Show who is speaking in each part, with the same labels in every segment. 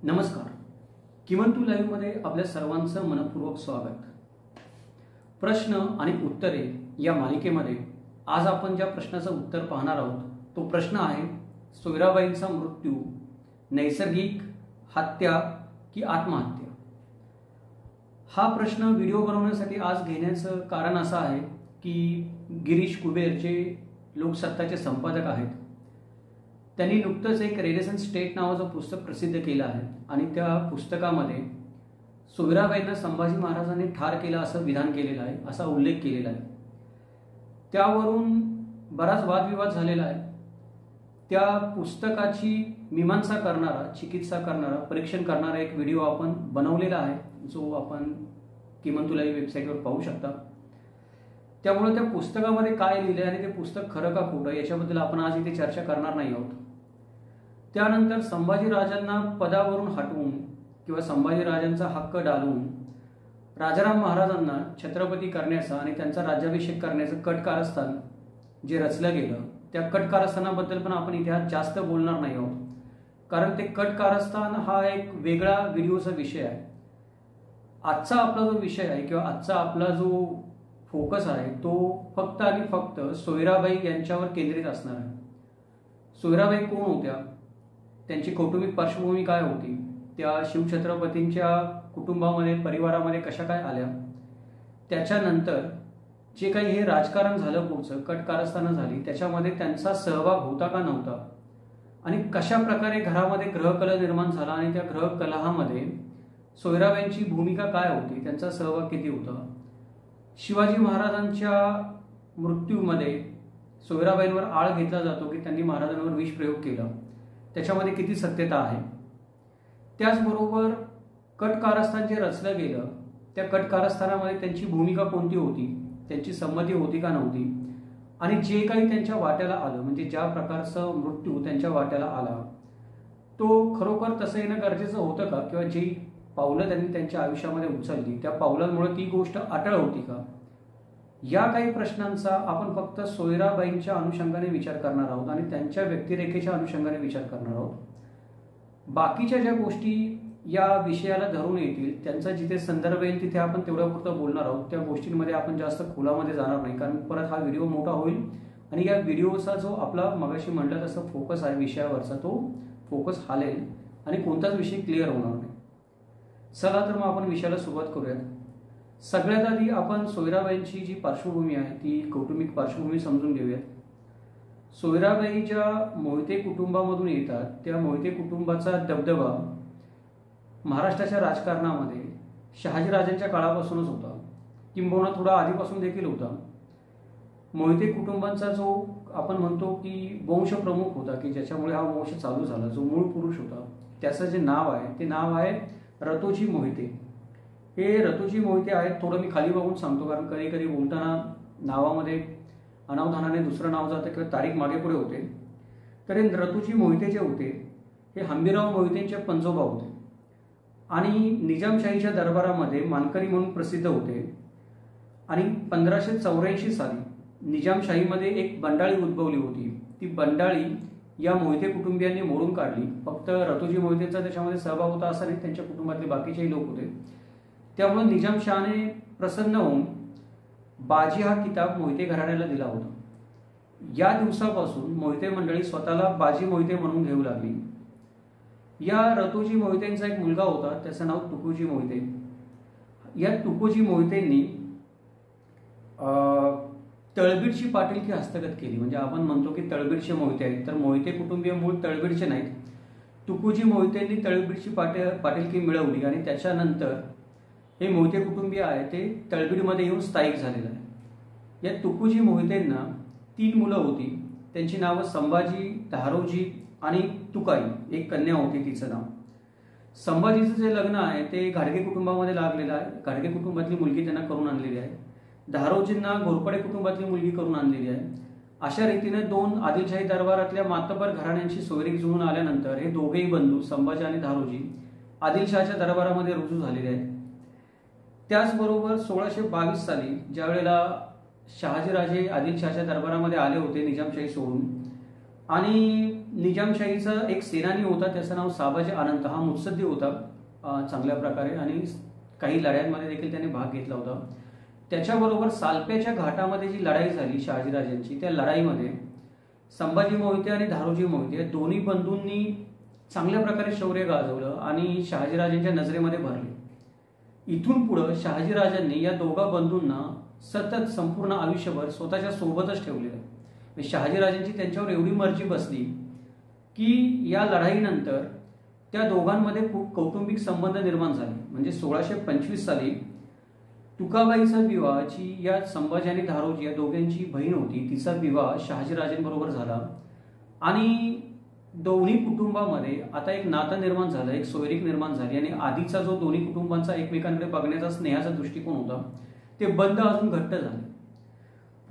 Speaker 1: नमस्कार. किमंतू लाईव्हमध्ये आपल्या सर्वांचं मनपूर्वक स्वागत. प्रश्न आणि उत्तरे या मालिकेमध्ये आज आपण ज्या प्रश्नाचं उत्तर पाहणार आहोत तो प्रश्न आहे, सोयराबाईंचा मृत्यू नैसर्गिक, हत्या की आत्महत्या? हा प्रश्न व्हिडिओ बनवण्यासाठी आज घेण्याचं कारण असं आहे की गिरीश कुबेर जे लोकसत्ताचे संपादक आहेत त्यांनी नुकतंच एक रेनेसन्स स्टेट नावाचं पुस्तक प्रसिद्ध केलं आहे आणि त्या पुस्तकामध्ये सोयराबाईंना संभाजी महाराजांनी ठार केलं असं विधान केलेलं आहे, असा उल्लेख केलेला आहे. त्यावरून बराच वादविवाद झालेला आहे. त्या पुस्तकाची मीमांसा करणारा, चिकित्सा करणारा, परीक्षण करणारा एक व्हिडिओ आपण बनवलेला आहे जो आपण किमंतू लाईव्ह वेबसाईटवर पाहू शकता. त्यामुळे त्या पुस्तकामध्ये काय लिहिलं आणि ते पुस्तक खरं का खोटं याच्याबद्दल आपण आज इथे चर्चा करणार नाही आहोत. त्यानंतर संभाजीराजांना पदावरून हटवून किंवा संभाजीराजांचा हक्क डालून राजाराम महाराजांना छत्रपती करण्याचा आणि त्यांचा राज्याभिषेक करण्याचं कट कारस्थान जे रचलं गेलं त्या कट कारस्थानाबद्दल पण आपण इथे आज जास्त बोलणार नाही आहोत, कारण ते कट कारस्थान हा एक वेगळा व्हिडिओचा विषय आहे. आजचा आपला जो विषय आहे किंवा आजचा आपला जो फोकस आहे तो फक्त आणि फक्त सोयराबाई यांच्यावर केंद्रित असणार आहे. सोयराबाई कोण होत्या, त्यांची कौटुंबिक पार्श्वभूमी काय होती, त्या शिवछत्रपतींच्या कुटुंबामध्ये परिवारामध्ये कशा काय आल्या, त्याच्यानंतर जे काही हे राजकारण झालं पुढचं कट कारस्थानं झाली त्याच्यामध्ये त्यांचा सहभाग होता का नव्हता आणि कशा प्रकारे घरामध्ये ग्रहकलह निर्माण झाला आणि त्या ग्रहकलहामध्ये सोयराबाईंची भूमिका काय होती, त्यांचा सहभाग किती होता. शिवाजी महाराजांच्या मृत्यूमध्ये सोयराबाईंवर आळ घेतला जातो की त्यांनी महाराजांवर विष प्रयोग केला, त्याच्यामध्ये किती सत्यता आहे. त्याचबरोबर कट कारस्थान जे रचलं गेलं त्या कट कारस्थानामध्ये त्यांची भूमिका कोणती होती, त्यांची संमती होती का नव्हती आणि जे काही त्यांच्या वाट्याला आलं म्हणजे ज्या प्रकारचं मृत्यू त्यांच्या वाट्याला आला तो खरोखर तसं येणं गरजेचं होतं का, किंवा जी पावलं त्यांनी त्यांच्या आयुष्यामध्ये उचलली त्या पावलांमुळे ती गोष्ट अटळ होती का, या काही प्रश्नांचा आपण फक्त सोयराबाईंच्या अनुषंगाने विचार करणार आहोत आणि त्यांच्या व्यक्तिरेखेच्या अनुषंगाने विचार करणार आहोत. बाकीच्या ज्या गोष्टी या विषयाला धरून येतील त्यांचा जिथे संदर्भ येईल तिथे आपण तेवढ्यापुरतं बोलणार आहोत. त्या गोष्टींमध्ये आपण जास्त खोलामध्ये जाणार नाही, कारण परत हा व्हिडिओ मोठा होईल आणि या व्हिडिओचा जो आपला मगाशी म्हटलं तसं फोकस आहे विषयावरचा तो फोकस हालेल आणि कोणताच विषय क्लिअर होणार नाही. चला तर मग आपण विषयाला सुरुवात करूयात. सगळ्यात आधी आपण सोयराबाईंची जी पार्श्वभूमी आहे ती कौटुंबिक पार्श्वभूमी समजून घेऊयात. सोयराबाई ज्या मोहिते कुटुंबामधून येतात त्या मोहिते कुटुंबाचा दबदबा महाराष्ट्राच्या राजकारणामध्ये शहाजीराजांच्या काळापासूनच होता, किंबहुना थोडा आधीपासून देखील होता. मोहिते कुटुंबांचा जो आपण म्हणतो की वंशप्रमुख होता की ज्याच्यामुळे हा वंश चालू झाला, जो मूळ पुरुष होता त्याचं जे नाव आहे ते नाव आहे रतोजी मोहिते. हे रतोजी मोहिते आहेत. थोडं मी खाली बघून सांगतो कारण कधी कधी बोलताना नावामध्ये अनावधानाने दुसरं नाव जातं किंवा तारीख मागे पुढे होते. तर हे रतोजी मोहिते जे होते हे हंबीरराव मोहितेंचे पंजोबा होते आणि निजामशाहीच्या दरबारामध्ये मानकरी म्हणून प्रसिद्ध होते. आणि 1584 साली निजामशाहीमध्ये एक बंडाळी उद्भवली होती. ती बंडाळी या मोहिते कुटुंबियांनी मोडून काढली. फक्त रतोजी मोहितेंचा त्याच्यामध्ये सहभाग होता असं नाही, त्यांच्या कुटुंबातले बाकीचेही लोक होते. त्यामुळे निजामशहाने प्रसन्न होऊन बाजी हा किताब मोहिते घराण्याला दिला होता. या दिवसापासून मोहिते मंडळी स्वतःला बाजी मोहिते म्हणून घेऊ लागली. या रतोजी मोहितेंचा एक मुलगा होता, त्याचं नाव तुकोजी मोहिते. या तुकोजी मोहितेंनी तळबीडची पाटीलकी हस्तगत केली. म्हणजे आपण म्हणतो की तळबीडचे मोहिते आहेत, तर मोहिते कुटुंबीय मूळ तळबीडचे नाहीत. तुकोजी मोहितेंनी तळबीडची पाटीलकी मिळवली आणि त्याच्यानंतर हे मोहिते कुटुंबीय आहे ते तळबीडमध्ये येऊन स्थायिक झालेलं आहे. या तुकोजी मोहितेंना 3 मुलं होती. त्यांची नावं संभाजी, धारोजी आणि तुकाई. एक कन्या होती तिचं नाव. संभाजीचं जे लग्न आहे ते घाडगे कुटुंबामध्ये लागलेलं आहे. घाडगे कुटुंबातली मुलगी त्यांना करून आणलेली आहे. धारोजींना घोरपडे कुटुंबातली मुलगी करून आणलेली आहे. अशा रीतीने 2 आदिलशाही दरबारातल्या मातबर घराण्यांची सोयरीक जुळून आल्यानंतर हे दोघेही बंधू संभाजी आणि धारोजी आदिलशहाच्या दरबारामध्ये रुजू झालेले आहेत. त्याचबरोबर 1622 साली ज्या वेळेला शहाजीराजे आदिलशहाच्या दरबारामध्ये आले होते निजामशाही सोडून आणि निजामशाहीचा एक सेनानी होता, त्याचं नाव साबाजी आनंद. हा मुत्सद्दी होता चांगल्या प्रकारे आणि काही लढ्यांमध्ये देखील त्याने भाग घेतला होता. त्याच्याबरोबर सालप्याच्या घाटामध्ये जी लढाई झाली शहाजीराजांची, त्या लढाईमध्ये संभाजी मोहिते आणि धारोजी मोहिते या दोन्ही बंधूंनी चांगल्या प्रकारे शौर्य गाजवलं आणि शहाजीराजांच्या नजरेमध्ये भरले. इथून पुढं शहाजीराजांनी या दोघा बंधूंना सतत संपूर्ण आयुष्यभर स्वतःच्या सोबतच ठेवलेलं. शहाजीराजांची त्यांच्यावर एवढी मर्जी बसली की या लढाईनंतर त्या दोघांमध्ये खूप कौटुंबिक संबंध निर्माण झाले. म्हणजे 1625 साली तुकाबाईचा विवाह, जी या संभाजी आणि धारोजी या दोघांची बहीण होती, तिचा विवाह शहाजीराजांबरोबर झाला आणि दोन्ही कुटुंबामध्ये आता एक नातं निर्माण झालं, एक सोयरीक निर्माण झाली आणि आधीचा जो दोन्ही कुटुंबांचा एकमेकांकडे बघण्याचा स्नेहाचा दृष्टिकोन होता ते बंध अजून घट्ट झाले.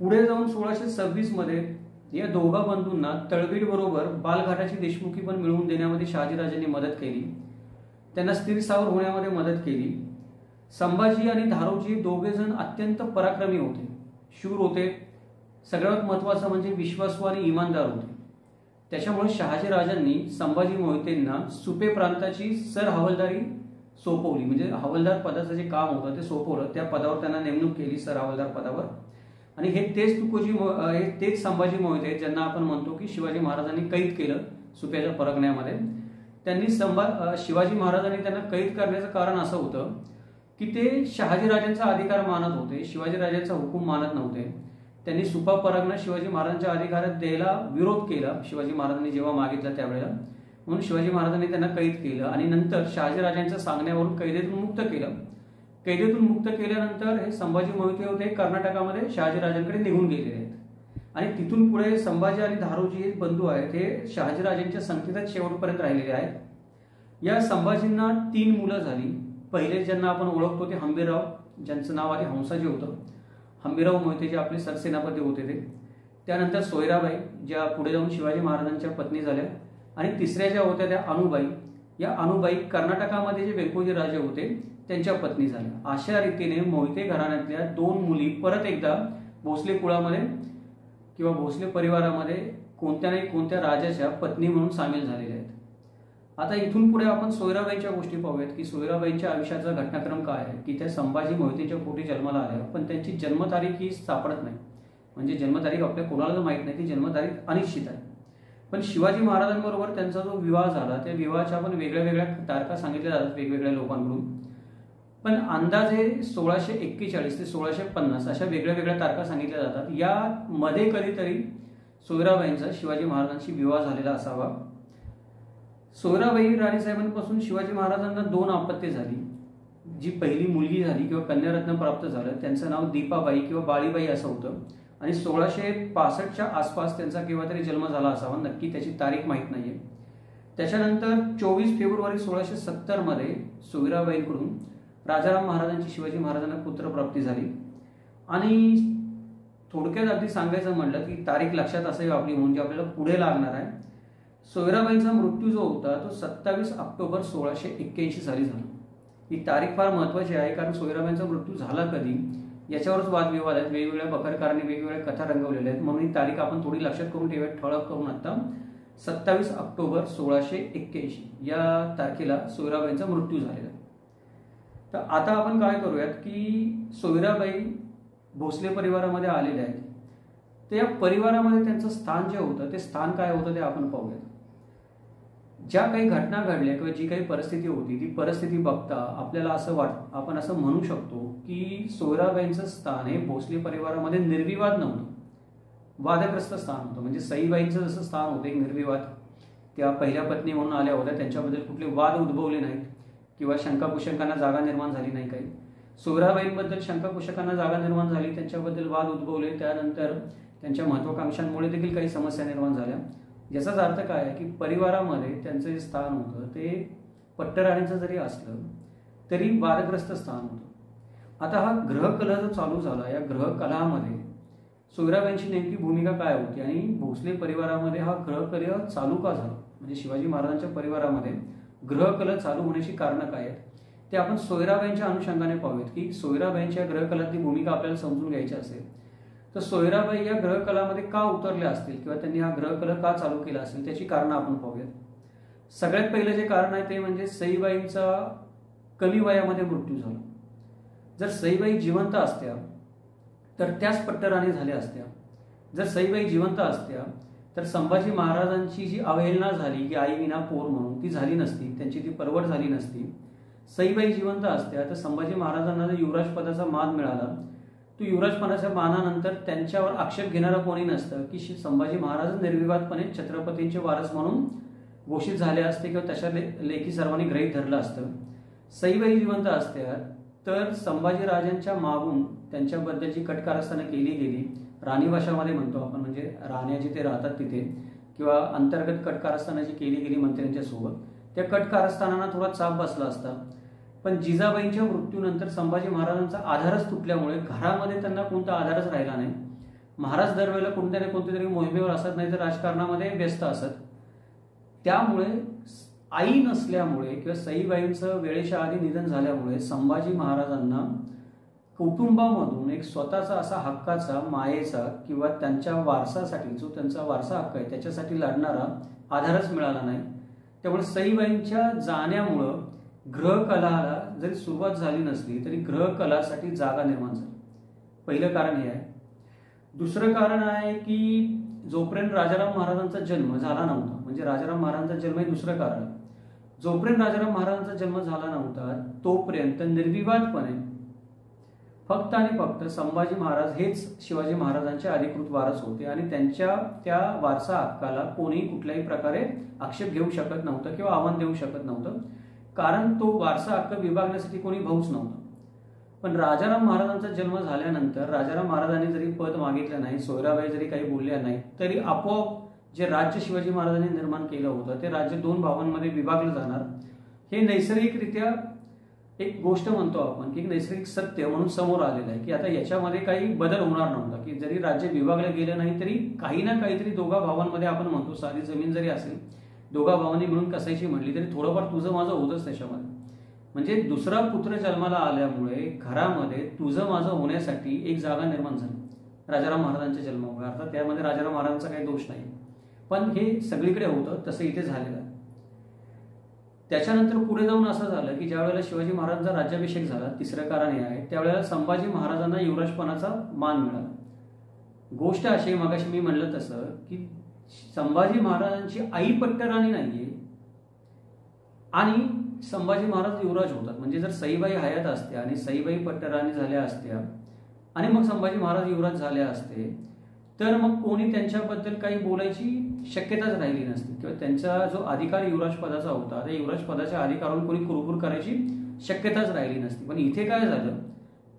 Speaker 1: पुढे जाऊन 1626 मध्ये या दोघा बंधूंना तळवीड बरोबर बालघाटाची देशमुखी पण मिळवून देण्यामध्ये शहाजीराजांनी मदत केली. त्यांना स्थिर स्थावर होण्यामध्ये मदत केली. संभाजी आणि धारोजी दोघे जण अत्यंत पराक्रमी होते, शूर होते, सगळ्यात महत्वाचं म्हणजे विश्वासू आणि इमानदार होते. त्याच्यामुळे शहाजीराजांनी संभाजी मोहितेंना सुपे प्रांताची सर हवालदारी सोपवली. म्हणजे हवालदार पदाचं जे काम होतं ते सोपवलं, त्या पदावर त्यांना नेमणूक केली, सर हवालदार पदावर. आणि हे तेच संभाजी मोहिते ज्यांना आपण म्हणतो की शिवाजी महाराजांनी कैद केलं सुप्याच्या परगण्यामध्ये. त्यांनी शिवाजी महाराजांनी त्यांना कैद करण्याचं कारण असं होतं की ते शहाजीराजांचा अधिकार मानत होते, शिवाजीराजांचा हुकूम मानत नव्हते. त्यांनी सुपा परगणा शिवाजी महाराजांच्या अधिकारात द्यायला विरोध केला शिवाजी महाराजांनी जेव्हा मागितलं त्यावेळेला. म्हणून शिवाजी महाराजांनी त्यांना कैद केलं आणि नंतर शहाजीराजांच्या सांगण्यावरून कैदेतून मुक्त केलं. कैदेतून मुक्त केल्यानंतर हे संभाजी मोहिते होते कर्नाटकामध्ये शहाजीराजांकडे निघून गेलेले आहेत. आणि तिथून पुढे संभाजी आणि धारोजी हे बंधू आहेत, हे शहाजीराजांच्या संगतीतच शेवटपर्यंत राहिलेले आहेत. या संभाजींना 3 मुलं झाली. पहिले ज्यांना आपण ओळखतो ते हंबीरराव, ज्यांचं नाव आधी हंसाजी होतं. हंबीरराव मोहिते जे आपले सरसेनापती होते ते. त्यानंतर सोयराबाई, ज्या पुढे जाऊन शिवाजी महाराजांच्या पत्नी झाल्या. आणि तिसऱ्या ज्या होत्या त्या अनुबाई. या अनुबाई कर्नाटकामध्ये जे वेंकोजी राजे होते त्यांच्या पत्नी झाल्या. अशा रीतीने मोहिते घराण्यातल्या 2 मुली परत एकदा भोसले कुळामध्ये किंवा भोसले परिवारामध्ये कोणत्या नाही कोणत्या राजाच्या पत्नी म्हणून सामील झालेल्या आहेत. आता इथून पुढे आपण सोयराबाईंच्या गोष्टी पाहूयात की सोयराबाईंच्या आयुष्याचा घटनाक्रम काय आहे. की त्या संभाजी मोहितेच्या पोटी जन्माला आल्या, पण त्यांची जन्मतारीख ही सापडत नाही. म्हणजे जन्मतारीख आपल्या कोणाला माहीत नाही, ती जन्मतारीख अनिश्चित आहे. पण शिवाजी महाराजांबरोबर त्यांचा जो विवाह झाला त्या विवाहाच्या पण वेगळ्या वेगळ्या तारखा सांगितल्या जातात वेगवेगळ्या लोकांकडून. पण अंदाजे 1641 ते 1650 अशा वेगळ्या वेगळ्या तारखा सांगितल्या जातात. यामध्ये कधीतरी सोयराबाईंचा शिवाजी महाराजांशी विवाह झालेला असावा. सोयराबाई राणीसाहेबांपासून शिवाजी महाराजांना 2 अपत्ये झाली. जी पहिली मुलगी झाली किंवा कन्यारत्न प्राप्त झालं त्यांचं नाव दीपाबाई किंवा बाळीबाई असं होतं आणि 1665च्या आसपास त्यांचा केव्हा तरी जन्म झाला असावा, नक्की त्याची तारीख माहीत नाहीये. त्याच्यानंतर 24 फेब्रुवारी 1670 मध्ये सोयराबाईंकडून राजाराम महाराजांची शिवाजी महाराजांना पुत्रप्राप्ती झाली. आणि थोडक्यात अगदी सांगायचं म्हटलं की तारीख लक्षात असावी आपली, म्हणजे आपल्याला पुढे लागणार आहे. सोयराबाईंचा मृत्यू जो होता तो 27 ऑक्टोबर 1681 साली झाला. ही तारीख फार महत्वाची आहे कारण सोयराबाईंचा मृत्यू झाला कधी याच्यावरच वादविवाद आहेत. वेगवेगळ्या बखरकारांनी वेगवेगळ्या कथा रंगवलेल्या आहेत, म्हणून ही तारीख आपण थोडी लक्षात करून ठेवूयात. ठळक करून आता 27 ऑक्टोबर 1681 या तारखेला सोयराबाईंचा मृत्यू झालेला. तर आता आपण काय करूयात की सोयराबाई भोसले परिवारामध्ये आलेल्या आहेत. तर या परिवारामध्ये त्यांचं स्थान जे होतं ते स्थान काय होतं ते आपण पाहूयात. ज्या काही घटना घडल्या किंवा जी काही परिस्थिती होती ती परिस्थिती बघता आपल्याला आपण असं म्हणू शकतो की सोयराबाईंचं स्थान हे भोसले परिवारामध्ये निर्विवाद नव्हतं, वादग्रस्त स्थान होतं. म्हणजे सईबाईंचं जसं स्थान होतं एक निर्विवाद, त्या पहिल्या पत्नी म्हणून आल्या होत्या, त्यांच्याबद्दल कुठले वाद उद्भवले नाहीत किंवा शंकाकुशंकांना जागा निर्माण झाली नाही. काही सोयराबाईंबद्दल शंकाकुशंकांना जागा निर्माण झाली, त्यांच्याबद्दल वाद उद्भवले, त्यानंतर त्यांच्या महत्वाकांक्षांमुळे देखील काही समस्या निर्माण झाल्या. याचाच अर्थ काय आहे की परिवारामध्ये त्यांचं जे स्थान होतं ते पट्टराणींचं जरी असलं तरी वादग्रस्त स्थान होतं. आता हा ग्रहकलह जो चालू झाला, या ग्रहकलहामध्ये सोयराबाईंची नेमकी भूमिका काय होती आणि भोसले परिवारामध्ये हा ग्रहकलह चालू का झाला, म्हणजे शिवाजी महाराजांच्या परिवारामध्ये ग्रहकलह चालू होण्याची कारणं काय आहेत ते आपण सोयराबाईंच्या अनुषंगाने पाहूयात. की सोयराबाईंच्या ग्रहकलहातली भूमिका आपल्याला समजून घ्यायची असेल तर सोयराबाई या ग्रहकलामध्ये का उतरल्या असतील किंवा त्यांनी हा ग्रहकला का चालू केला असेल त्याची कारणं आपण पाहूयात। सगळ्यात पहिलं जे कारण आहे ते म्हणजे सईबाईंचा कमी वयामध्ये मृत्यू झाला। जर सईबाई जिवंत असत्या तर त्याच पट्टराणी झाल्या असत्या। जर सईबाई जिवंत असत्या तर संभाजी महाराजांची जी अवहेलना झाली की आई विना पोर म्हणून ती झाली नसती, त्यांची ती परवड झाली नसती। सईबाई जिवंत असत्या तर संभाजी महाराजांना जो युवराज पदाचा मान मिळाला तो युवराजपणाच्या मानानंतर त्यांच्यावर आक्षेप घेणारं कोणी नसतं की संभाजी महाराज निर्विवादपणे छत्रपतींचे वारस म्हणून घोषित झाले असते किंवा त्याच्या लेखी सर्वांनी गृहीत धरलं असतं। सईबाई जिवंत असत्या तर संभाजीराजांच्या मागून त्यांच्याबद्दलची कटकारस्थानं केली गेली, राणीभाषामध्ये म्हणतो आपण, म्हणजे राण्या जिथे राहतात तिथे, किंवा अंतर्गत कटकारस्थानं जी केली गेली मंत्र्यांच्या सोबत, त्या कटकारस्थानांना थोडा चाप बसला असता। पण जिजाबाईंच्या मृत्यूनंतर संभाजी महाराजांचा आधारच तुटल्यामुळे घरामध्ये त्यांना कोणता आधारच राहिला नाही। महाराज दरवेळेला कोणत्या ना कोणत्या तरी मोहिमेवर असत, नाही तर राजकारणामध्ये व्यस्त असत। त्यामुळे आई नसल्यामुळे किंवा सईबाईंचं वेळेच्या आधी निधन झाल्यामुळे संभाजी महाराजांना कुटुंबामधून एक स्वतःचा असा हक्काचा, मायेचा किंवा त्यांच्या वारसासाठी जो त्यांचा वारसा हक्क आहे त्याच्यासाठी लढणारा आधारच मिळाला नाही। त्यामुळे सईबाईंच्या जाण्यामुळं ग्रहकलाला जरी सुरुवात झाली नसली तरी ग्रहकलासाठी जागा निर्माण झाली। पहिलं कारण हे आहे। दुसरं कारण आहे की जोपर्यंत राजाराम महाराजांचा जन्म झाला नव्हता, म्हणजे राजाराम महाराजांचा जन्म हे दुसरं कारण, जोपर्यंत राजाराम महाराजांचा जन्म झाला नव्हता तोपर्यंत निर्विवादपणे फक्त आणि फक्त संभाजी महाराज हेच शिवाजी महाराजांचे अधिकृत वारस होते आणि त्यांच्या त्या वारसा हक्काला कोणीही कुठल्याही प्रकारे आक्षेप घेऊ शकत नव्हतं किंवा आव्हान देऊ शकत नव्हतं, कारण तो वारसा हक्क विभागण्यासाठी कोणी भाऊच नव्हता। पण राजाराम महाराजांचा जन्म झाल्यानंतर राजाराम महाराजांनी जरी पद मागितलं नाही, सोयराबाई जरी काही बोलल्या नाही, तरी आपोआप जे राज्य शिवाजी महाराजांनी निर्माण केलं होतं ते राज्य दोन भावांमध्ये विभागलं जाणार, हे नैसर्गिकरित्या एक गोष्ट म्हणतो आपण की नैसर्गिक सत्य म्हणून समोर आलेलं आहे की आता याच्यामध्ये काही बदल होणार नव्हता की जरी राज्य विभागलं गेलं नाही तरी काही ना काहीतरी दोघा भावांमध्ये, आपण म्हणतो साधी जमीन जरी असेल, दोघा भावांनी मिळून कसायची म्हणली तरी थोडंफार तुझं माझं होतच त्याच्यामध्ये। म्हणजे दुसरा पुत्र जन्माला आल्यामुळे घरामध्ये तुझं माझं होण्यासाठी एक जागा निर्माण झाली राजाराम महाराजांच्या जन्मामुळे। अर्थात त्यामध्ये राजाराम महाराजांचा काही दोष नाही, पण हे सगळीकडे होतं तसं इथे झालेलं आहे। त्याच्यानंतर पुढे जाऊन असं झालं की ज्या वेळेला शिवाजी महाराजांचा राज्याभिषेक झाला, तिसरं कारण हे आहे, त्यावेळेला संभाजी महाराजांना युवराजपणाचा मान मिळाला। गोष्ट अशी, मगाशी मी म्हणलं तसं, की संभाजी महाराजांची आई पट्टराणी नाहीये आणि संभाजी महाराज युवराज होतात। म्हणजे जर सईबाई हयात असत्या आणि सईबाई पट्टराणी झाल्या असत्या आणि मग संभाजी महाराज युवराज झाले असते तर मग कोणी त्यांच्याबद्दल काही बोलायची शक्यताच राहिली नसती किंवा त्यांचा जो अधिकार युवराज पदाचा होता त्या युवराज पदाच्या अधिकारावरून कोणी कुरकुर करायची शक्यताच राहिली नसती। पण इथे काय झालं,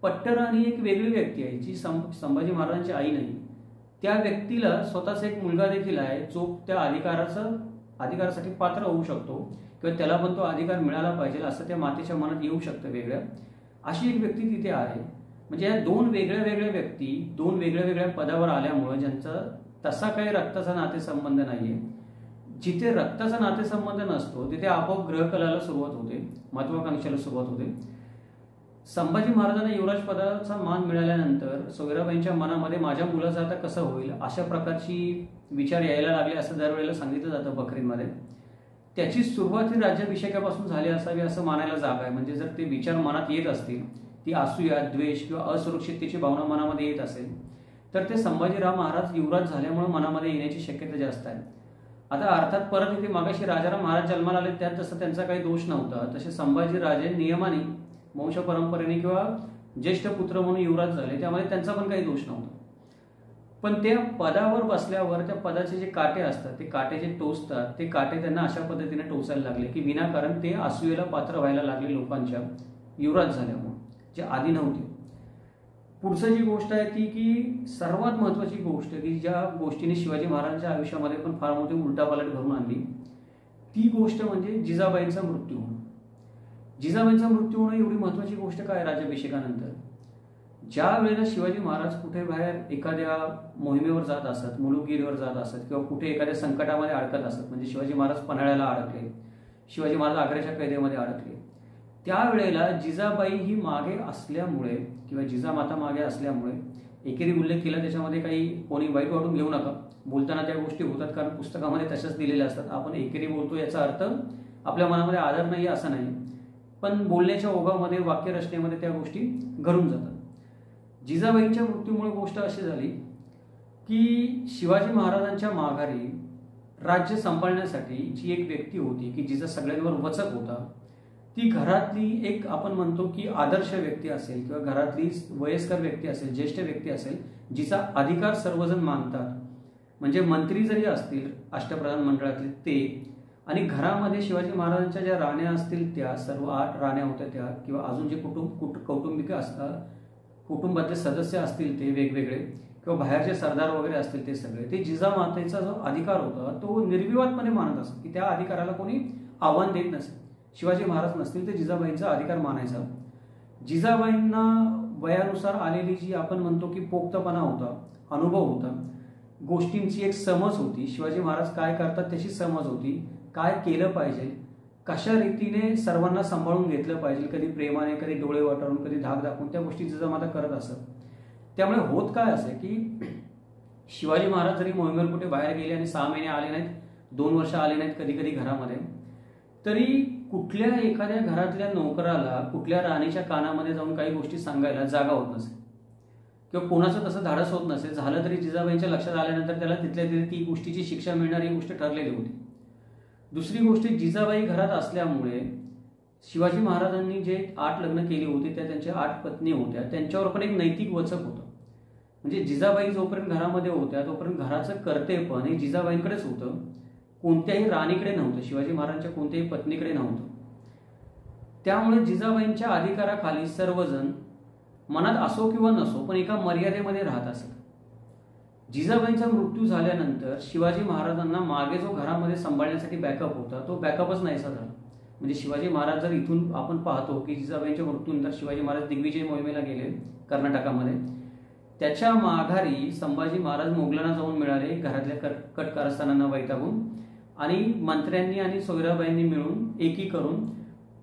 Speaker 1: पट्टराणी एक वेगळी व्यक्ती आहे जी संभाजी महाराजांची आई नाही, त्या व्यक्तीला स्वतःचा एक मुलगा देखील आहे जो त्या अधिकारासाठी पात्र होऊ शकतो किंवा त्याला पण तो अधिकार मिळाला पाहिजे असं त्या मातेच्या मनात येऊ शकतं वेगळ्या, अशी एक व्यक्ती तिथे आहे। म्हणजे या दोन वेगळ्या वेगळ्या व्यक्ती दोन वेगळ्या वेगळ्या पदावर आल्यामुळे ज्यांचा तसा काही रक्ताचा नातेसंबंध नाहीये, जिथे रक्ताचा नातेसंबंध नसतो तिथे आपोआप ग्रहकलाला सुरुवात होते, महत्वाकांक्षेला सुरुवात होते। संभाजी महाराजांना युवराज पदाचा मान मिळाल्यानंतर सोयराबाईंच्या मनामध्ये माझ्या मुलाचं आता कसं होईल अशा प्रकारची विचार यायला लागले असं दरवेळेला सांगितलं जातं बकरीमध्ये। त्याची सुरुवात ही राज्याभिषेकापासून झाली असावी असं मानायला जागा आहे। म्हणजे जर ते विचार मनात येत असतील, ती असूया, द्वेष किंवा असुरक्षिततेची भावना मनामध्ये येत असेल तर ते संभाजीराव महाराज युवराज झाल्यामुळे मनामध्ये येण्याची शक्यता जास्त आहे। आता अर्थात परत इथे मागाशी राजाराम महाराज जन्माला आले त्यात तसं त्यांचा काही दोष नव्हता, तसे संभाजीराजे नियमाने वंश परंपरेने किंवा ज्येष्ठ पुत्र म्हणून युवराज झाले, त्यामध्ये त्यांचा पण काही दोष नव्हता। पण त्या पदावर बसल्यावर त्या पदाचे जे काटे असतात, ते काटे जे टोचतात, ते काटे त्यांना अशा पद्धतीने टोचायला लागले की विनाकारण ते असूयेला पात्र व्हायला लागले लोकांच्या युवराज झाल्यामुळे, जे आधी नव्हते। पुढचं जी गोष्ट आहे ती की सर्वात महत्वाची गोष्ट की ज्या गोष्टीने शिवाजी महाराजांच्या आयुष्यामध्ये पण फार मोठी उलटापालट घडून आणली, ती गोष्ट म्हणजे जिजाबाईंचा मृत्यू होणं। जिजाबाईंचा मृत्यू होणं एवढी महत्वाची गोष्ट काय राज्याभिषेकानंतर, ज्या वेळेला शिवाजी महाराज कुठे बाहेर एखाद्या मोहिमेवर जात असत, मुलुकगिरीवर जात असत किंवा कुठे एखाद्या संकटामध्ये अडकत असत, म्हणजे शिवाजी महाराज पन्हाळ्याला अडकले, शिवाजी महाराज आग्र्याच्या कैदेमध्ये अडकले, त्यावेळेला जिजाबाई ही मागे असल्यामुळे किंवा जिजामाता मागे असल्यामुळे एकेरी उल्लेख केला, त्याच्यामध्ये काही कोणी वाईट वाटून घेऊ नका. बोलताना त्या गोष्टी होतात, कारण पुस्तकामध्ये तशाच दिलेल्या असतात. आपण एकेरी बोलतो याचा अर्थ आपल्या मनामध्ये आदर नाही असं नाही, पण बोलण्याच्या ओघामध्ये, वाक्यरचनेमध्ये त्या गोष्टी घडून जातात. जिजाबाईंच्या मृत्यूमुळे गोष्ट अशी झाली की शिवाजी महाराजांच्या माघारी राज्य सांभाळण्यासाठी जी एक व्यक्ती होती की जिचा सगळ्यांवर वचक होता, ती घरातली एक आपण म्हणतो की आदर्श व्यक्ती असेल किंवा घरातली वयस्कर व्यक्ती असेल, ज्येष्ठ व्यक्ती असेल, जिचा अधिकार सर्वजण मानतात. म्हणजे मंत्री जरी असतील अष्टप्रधान मंडळातले ते, आणि घरामध्ये शिवाजी महाराजांच्या ज्या राण्या असतील त्या सर्व 8 राण्या होत्या त्या, किंवा अजून जे कौटुंबिक असतात, कुटुंबातले सदस्य असतील ते वेगवेगळे, किंवा बाहेरचे सरदार वगैरे असतील ते सगळे, ते जिजामातेचा जो अधिकार होता तो निर्विवादपणे मानत असत की त्या अधिकाराला कोणी आव्हान देत नसेल. शिवाजी महाराज नसतील तर जिजाबाईंचा अधिकार मानायचा. जिजाबाईंना वयानुसार आलेली जी आपण म्हणतो की पोक्तपणा होता, अनुभव होता, गोष्टींची एक समज होती, शिवाजी महाराज काय करतात त्याची समज होती, काय केलं पाहिजे, कशा रीतीने सर्वांना सांभाळून घेतलं पाहिजे, कधी प्रेमाने, कधी डोळे वाटारून, कधी धाक दाखवून त्या गोष्टी जिजामाता करत असत. त्यामुळे होत काय असे की शिवाजी महाराज जरी मोहिमेवर कुठे बाहेर गेले आणि 6 महिने आले नाहीत, 2 वर्ष आले नाहीत कधी कधी घरामध्ये, तरी कुठल्या एखाद्या घरातल्या नोकराला कुठल्या राणीच्या कानामध्ये जाऊन काही गोष्टी सांगायला जागा होत नसेल, किंवा कोणाचं तसं धाडस होत नसेल. झालं तरी जिजाबाईंच्या लक्षात आल्यानंतर त्याला तिथल्या तिथे ती गोष्टीची शिक्षा मिळणार ही गोष्ट ठरलेली होती. दुसरी गोष्ट, जिजाबाई घरात असल्यामुळे शिवाजी महाराजांनी जे 8 लग्न केली होती त्या त्यांच्या 8 पत्नी होत्या, त्यांच्यावर पण एक नैतिक वचक होतं. म्हणजे जिजाबाई जोपर्यंत घरामध्ये होत्या तोपर्यंत घराचं कर्तेपण हे जिजाबाईंकडेच होतं, कोणत्याही राणीकडे नव्हतं, शिवाजी महाराजांच्या कोणत्याही पत्नीकडे नव्हतं. त्यामुळे जिजाबाईंच्या अधिकाराखाली सर्वजण मनात असो किंवा नसो पण एका मर्यादेमध्ये राहत असत. जिजाबाईंचा मृत्यू झाल्यानंतर शिवाजी महाराजांना मागे जो घरामध्ये सांभाळण्यासाठी बॅकअप होता तो बॅकअपच नाहीसा झाला. म्हणजे शिवाजी महाराज जर इथून आपण पाहतो की जिजाबाईंच्या मृत्यूनंतर शिवाजी महाराज दिग्विजय मोहिमेला गेले कर्नाटकामध्ये, त्याच्या माघारी संभाजी महाराज मोगलांना जाऊन मिळाले घरातल्या कट कारस्थानांना वैतागून, आणि मंत्र्यांनी आणि सोयराबाईंनी मिळून एकी करून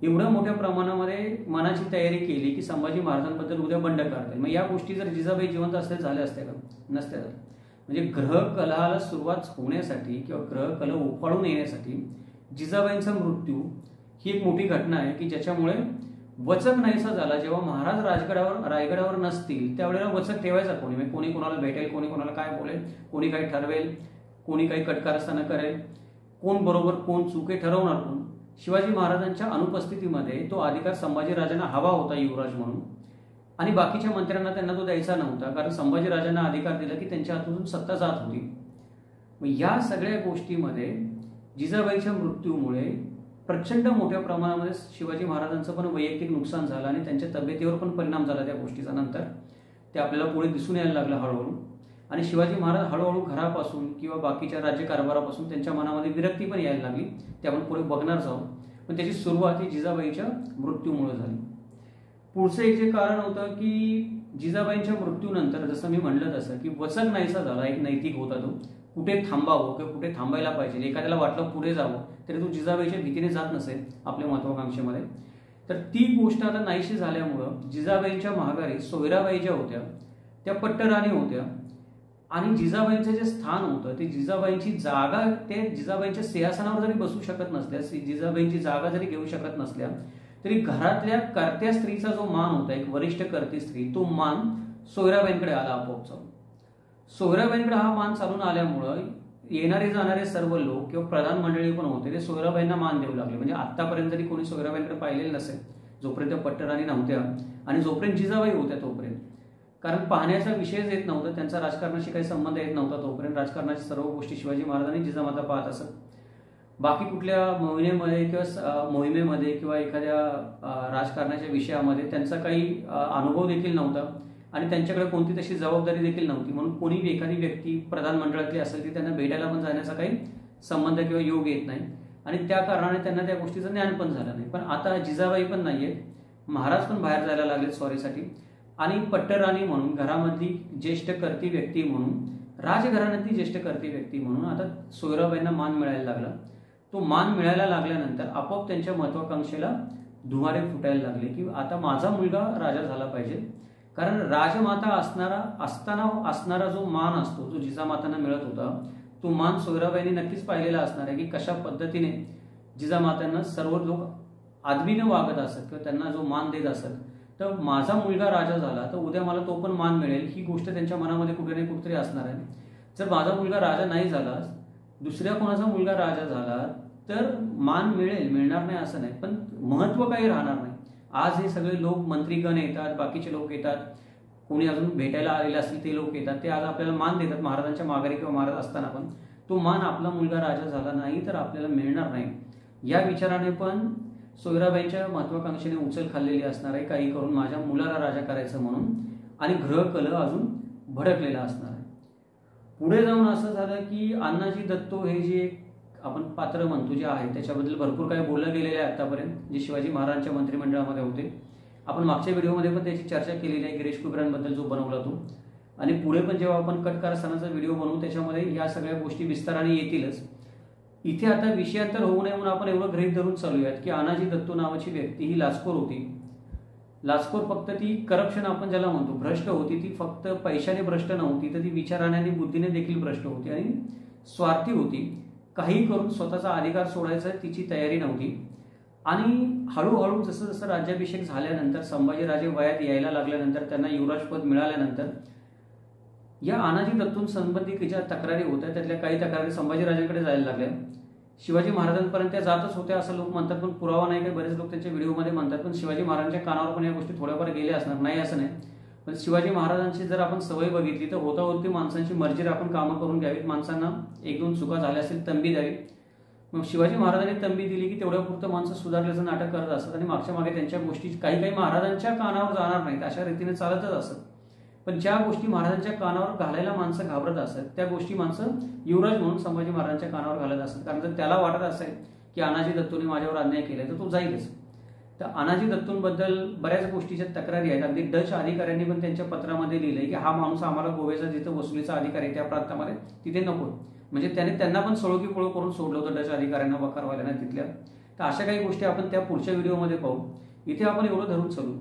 Speaker 1: एवढ्या मोठ्या प्रमाणामध्ये मनाची तयारी केली की संभाजी महाराजांबद्दल उद्या बंड करता येईल. मग या गोष्टी जर जिजाबाई जिवंत असल्या झाल्या असत्या का? नसत्या झाल्या. म्हणजे ग्रहकलहाला सुरुवात होण्यासाठी किंवा ग्रहकला उफाळून येण्यासाठी जिजाबाईंचा मृत्यू ही एक मोठी घटना आहे की ज्याच्यामुळे वचक नाहीसा झाला. जेव्हा महाराज रायगडावर नसतील त्यावेळेला वचक ठेवायचा कोणी, म्हणजे कोणी कोणाला भेटेल, कोणी कोणाला काय बोलेल, कोणी काही ठरवेल, कोणी काही कटकारस्थानं करेल, कोण बरोबर कोण चुके ठरवणार कोण. शिवाजी महाराजांच्या अनुपस्थितीमध्ये तो अधिकार संभाजीराजांना हवा होता युवराज म्हणून, आणि बाकीच्या मंत्र्यांना त्यांना तो द्यायचा नव्हता, कारण संभाजीराजांना अधिकार दिला की त्यांच्या हातून सत्ता जात होती. मग या सगळ्या गोष्टीमध्ये जिजाबाईच्या मृत्यूमुळे प्रचंड मोठ्या प्रमाणामध्ये शिवाजी महाराजांचं पण वैयक्तिक नुकसान झालं आणि त्यांच्या तब्येतीवर पण परिणाम झाला त्या गोष्टीचा. नंतर ते आपल्याला पुढे दिसून यायला लागलं हळूहळू, आणि शिवाजी महाराज हळूहळू घरापासून किंवा बाकीच्या राज्यकारभारापासून त्यांच्या मनामध्ये विरक्ती पण यायला लागली. ते आपण पुढे बघणार जाऊ. पण त्याची सुरुवात ही जिजाबाईच्या मृत्यूमुळे झाली. पुढचं एक जे कारण होतं की जिजाबाईंच्या मृत्यूनंतर जसं मी म्हणलं तसं की वचक नाहीसा झाला, एक नैतिक होता तो, कुठे थांबावं किंवा कुठे थांबायला पाहिजे. एखाद्याला वाटलं पुढे जावं तरी तो जिजाबाईच्या भीतीने जात नसेल आपल्या महत्वाकांक्षेमध्ये. तर ती गोष्ट आता नाहीशी झाल्यामुळं जिजाबाईंच्या माघारी सोयराबाई ज्या होत्या त्या पट्टराणी होत्या, आणि जिजाबाईंचं जे स्थान होतं ते जिजाबाईंची जागा, ते जिजाबाईंच्या सिंहासनावर जरी बसू शकत नसल्या, जिजाबाईंची जागा जरी घेऊ शकत नसल्या, तरी घरातल्या कर्त्या स्त्रीचा जो मान होता, एक वरिष्ठ कर्ती स्त्री, तो मान सोयराबाईंकडे आला आपोआप चालून. सोयराबाईंकडे हा मान चालून आल्यामुळं येणारे जाणारे सर्व लोक किंवा प्रधान मंडळी पण होते ते सोयराबाईंना मान देऊ लागले. म्हणजे आतापर्यंत जरी कोणी सोयराबाईंकडे पाहिलेलं नसेल, जोपर्यंत पट्टराणी नव्हत्या आणि जोपर्यंत जिजाबाई होत्या तोपर्यंत, कारण पाहण्याचा विषयच येत नव्हता, त्यांचा राजकारणाशी काही संबंध येत नव्हता तोपर्यंत. राजकारणाच्या सर्व गोष्टी शिवाजी महाराजांनी जिजामाता पाहत असत. बाकी कुठल्या मोहिमेमध्ये किंवा एखाद्या राजकारणाच्या विषयामध्ये त्यांचा काही अनुभव देखील नव्हता आणि त्यांच्याकडे कोणती तशी जबाबदारी देखील नव्हती. म्हणून कोणी एखादी व्यक्ती प्रधान मंडळातली असेल ती त्यांना भेटायला पण जाण्याचा काही संबंध किंवा योग येत नाही, आणि त्या कारणाने त्यांना त्या गोष्टीचं ज्ञान पण झालं नाही. पण आता जिजाबाई पण नाहीये, महाराज पण बाहेर जायला लागले स्वारीसाठी, आणि पट्टराणी म्हणून घरामधली ज्येष्ठ कर्ती व्यक्ती म्हणून, राजघराण्यातली ज्येष्ठ कर्ती व्यक्ती म्हणून आता सोयराबाईंना मान मिळायला लागला. तो मान मिळायला लागल्यानंतर आपोआप त्यांच्या महत्वाकांक्षेला धुमारे फुटायला लागले की आता माझा मुलगा राजा झाला पाहिजे. कारण राजमाता असणारा जो मान असतो, जो जिजामातांना मिळत होता, तो मान सोयराबाईंनी नक्कीच पाहिलेला असणार आहे की कशा पद्धतीने जिजामातांना सर्व लोक आदबीने वागत असत किंवा त्यांना जो मान देत असत. तर माझा मुलगा राजा झाला तर उद्या मला तो पण मान मिळेल, ही गोष्ट त्यांच्या मनामध्ये कुठे ना कुठेतरी असणार आहे. जर माझा मुलगा राजा नाही झाला, दुसऱ्या कोणाचा मुलगा राजा झाला तर मान मिळणार नाही असं नाही, पण महत्व काही राहणार नाही. आज हे सगळे लोक, मंत्रीगण येतात, बाकीचे लोक येतात, कोणी अजून भेटायला आलेले असतील ते लोक येतात, ते आज आपल्याला मान देतात महाराजांच्या माघारी किंवा महाराज असताना, पण तो मान आपला मुलगा राजा झाला नाही तर आपल्याला मिळणार नाही. या विचाराने पण सोयराबाईंच्या महत्वाकांक्षेने उचल खाल्लेली असणार आहे, काही करून माझ्या मुलाला राजा करायचं म्हणून, आणि ग्रहकल अजून भडकलेला असणार आहे. पुढे जाऊन असं झालं की अण्णाजी दत्तो हे जे आपण पात्र म्हणतो जे आहे त्याच्याबद्दल भरपूर काही बोललं गेलेलं आहे आतापर्यंत, जे शिवाजी महाराजांच्या मंत्रिमंडळामध्ये होते. आपण मागच्या व्हिडिओमध्ये पण त्याची चर्चा केलेली आहे, गिरीश कुबेरांबद्दल जो बनवला तो, आणि पुढे पण जेव्हा आपण कट कारस्थानाचा व्हिडिओ बनवू त्याच्यामध्ये या सगळ्या गोष्टी विस्ताराने येतीलच. इथे आता विषयांतर होऊ नये म्हणून आपण एवढं गृहीत धरून चालूयात की अण्णाजी दत्तो नावाची व्यक्ती ही लाचखोर होती. लाचखोर फक्त ती करप्शन आपण ज्याला म्हणतो, भ्रष्ट होती. ती फक्त पैशाने भ्रष्ट नव्हती, तर ती विचाराने आणि बुद्धीने देखील भ्रष्ट होती आणि स्वार्थी होती. काही करून स्वतःचा अधिकार सोडायचा तिची तयारी नव्हती. आणि हळूहळू जसं जसं राज्याभिषेक झाल्यानंतर, संभाजीराजे वयात यायला लागल्यानंतर, त्यांना युवराजपद मिळाल्यानंतर, या अण्णाजी दत्तोंसंबंधी ज्या तक्रारी होत्या त्यातल्या काही तक्रारी संभाजीराजांकडे जायला लागल्या. शिवाजी महाराजांपर्यंत त्या जातच होत्या असं लोक म्हणतात, पण पुरावा नाही. काही बरेच लोक त्यांच्या व्हिडिओमध्ये म्हणतात, पण शिवाजी महाराजांच्या कानावर पण या गोष्टी थोड्याफार गेल्या असणार, नाही असं नाही. पण शिवाजी महाराजांची जर आपण सवय बघितली तर होती माणसांची मर्जी राखून कामं करून घ्यावीत, माणसांना एक दोन चुका झाल्या असेल तंबी द्यावी. मग शिवाजी महाराजांनी तंबी दिली की तेवढ्या पुरतं माणसं सुधारल्याचं नाटक करत असतात आणि मागच्या मागे त्यांच्या गोष्टी काही महाराजांच्या कानावर जाणार नाहीत, अशा रीतीने चालतच असत. पण ज्या गोष्टी महाराजांच्या कानावर घालायला माणसं घाबरत असत त्या गोष्टी माणसं युवराज म्हणून संभाजी महाराजांच्या कानावर घालत असत. कारण जर त्याला वाटत असेल की अण्णाजी दत्तोंनी माझ्यावर अन्याय केलाय तर तो जाईलच. तर अण्णाजी दत्तोंबद्दल बऱ्याच गोष्टीच्या तक्रारी आहेत. अगदी डच अधिकाऱ्यांनी पण त्यांच्या पत्रामध्ये लिहिलंय की हा माणूस आम्हाला गोव्याचा जिथं वसुलीचा अधिकार आहे त्या प्रांतामध्ये तिथे नको, म्हणजे त्यांना पण सळोकी पळो करून सोडलं होतं डच अधिकाऱ्यांना, वकारवाल्यांना तिथल्या. तर अशा काही गोष्टी आपण त्या पुढच्या व्हिडिओमध्ये पाहू. इथे आपण एवढं धरून चालू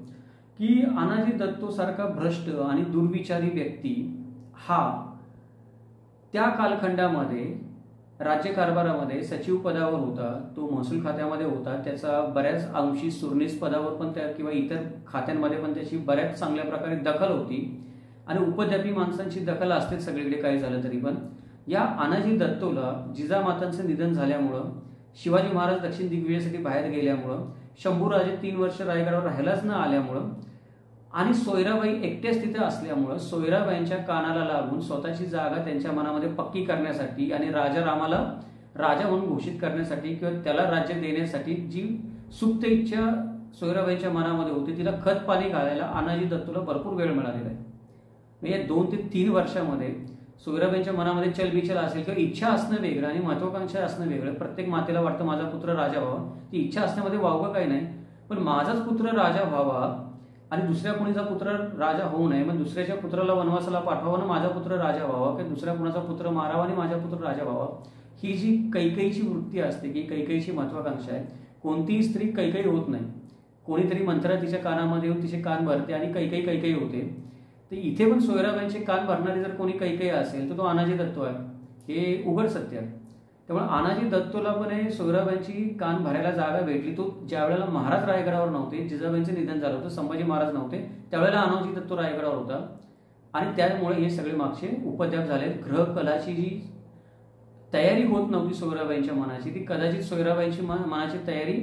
Speaker 1: की अण्णाजी दत्तो सारखा भ्रष्ट आणि दुर्विचारी व्यक्ती हा त्या कालखंडामध्ये राज्यकारभारामध्ये सचिव पदावर होता, तो महसूल खात्यामध्ये होता, त्याचा बऱ्याच अंशी सुरनीस पदावर पण त्या किंवा इतर खात्यांमध्ये पण त्याची बऱ्याच चांगल्या प्रकारे दखल होती. आणि उपद्व्यापी माणसांची दखल असतेच सगळीकडे काही झालं तरी. पण या अण्णाजी दत्तोला जिजामातांचं निधन झाल्यामुळं, शिवाजी महाराज दक्षिण दिग्विजयासाठी बाहेर गेल्यामुळं, शंभूराजे 3 वर्ष रायगडावर राहायलाच न आल्यामुळं आणि सोयराबाई एकट्याच तिथे असल्यामुळं सोयराबाईंच्या कानाला लागून स्वतःची जागा त्यांच्या मनामध्ये पक्की करण्यासाठी आणि राजारामाला राजा म्हणून घोषित करण्यासाठी किंवा त्याला राज्य देण्यासाठी जी सुप्त इच्छा सोयराबाईंच्या मनामध्ये होती तिला खत पाणी घालायला अण्णाजी दत्तोला भरपूर वेळ मिळालेला आहे. म्हणजे 2 ते 3 वर्षामध्ये सोयराबाईंच्या मनामध्ये चलबिचल असेल किंवा इच्छा असणं वेगळं आणि महत्वाकांक्षा असणं वेगळं. प्रत्येक मातेला वाटतं माझा पुत्र राजा व्हावा, ती इच्छा असण्यामध्ये वावगं काही नाही. पण माझाच पुत्र राजा व्हावा आणि दुसऱ्या कोणीचा पुत्र राजा होऊ नये, मग दुसऱ्याच्या पुत्राला वनवासाला पाठवावं ना माझा पुत्र राजा व्हावा, किंवा दुसऱ्या कोणाचा पुत्र मारावा आणि माझा पुत्र राजा व्हावा, ही जी कैकेयीची वृत्ती असते की कैकेयीची महत्वाकांक्षा आहे. कोणतीही स्त्री कैकेयी होत नाही. कोणीतरी मंत्र तिच्या कानामध्ये येऊन तिचे कान भरते आणि कैकेयी होते. तर इथे पण सोयराबाईंचे कान भरणारी जर कोणी कैकेयी असेल तर तो अण्णाजी दत्तो आहे, हे उघड सत्य आहे. त्यामुळे अण्णाजी दत्तोला पण सोयराबाईंची कान भरायला जागा भेटली. तो ज्या वेळेला महाराज रायगडावर नव्हते, जिजाबाईंचं निधन झालं होतं, संभाजी महाराज नव्हते, त्यावेळेला अण्णाजी दत्तो रायगडावर होता आणि त्यामुळे हे सगळे मागचे उपद्व्याप झाले. ग्रहकलाची जी तयारी होत नव्हती सोयराबाईंच्या मनाची, ती कदाचित सोयराबाईंची मनाची तयारी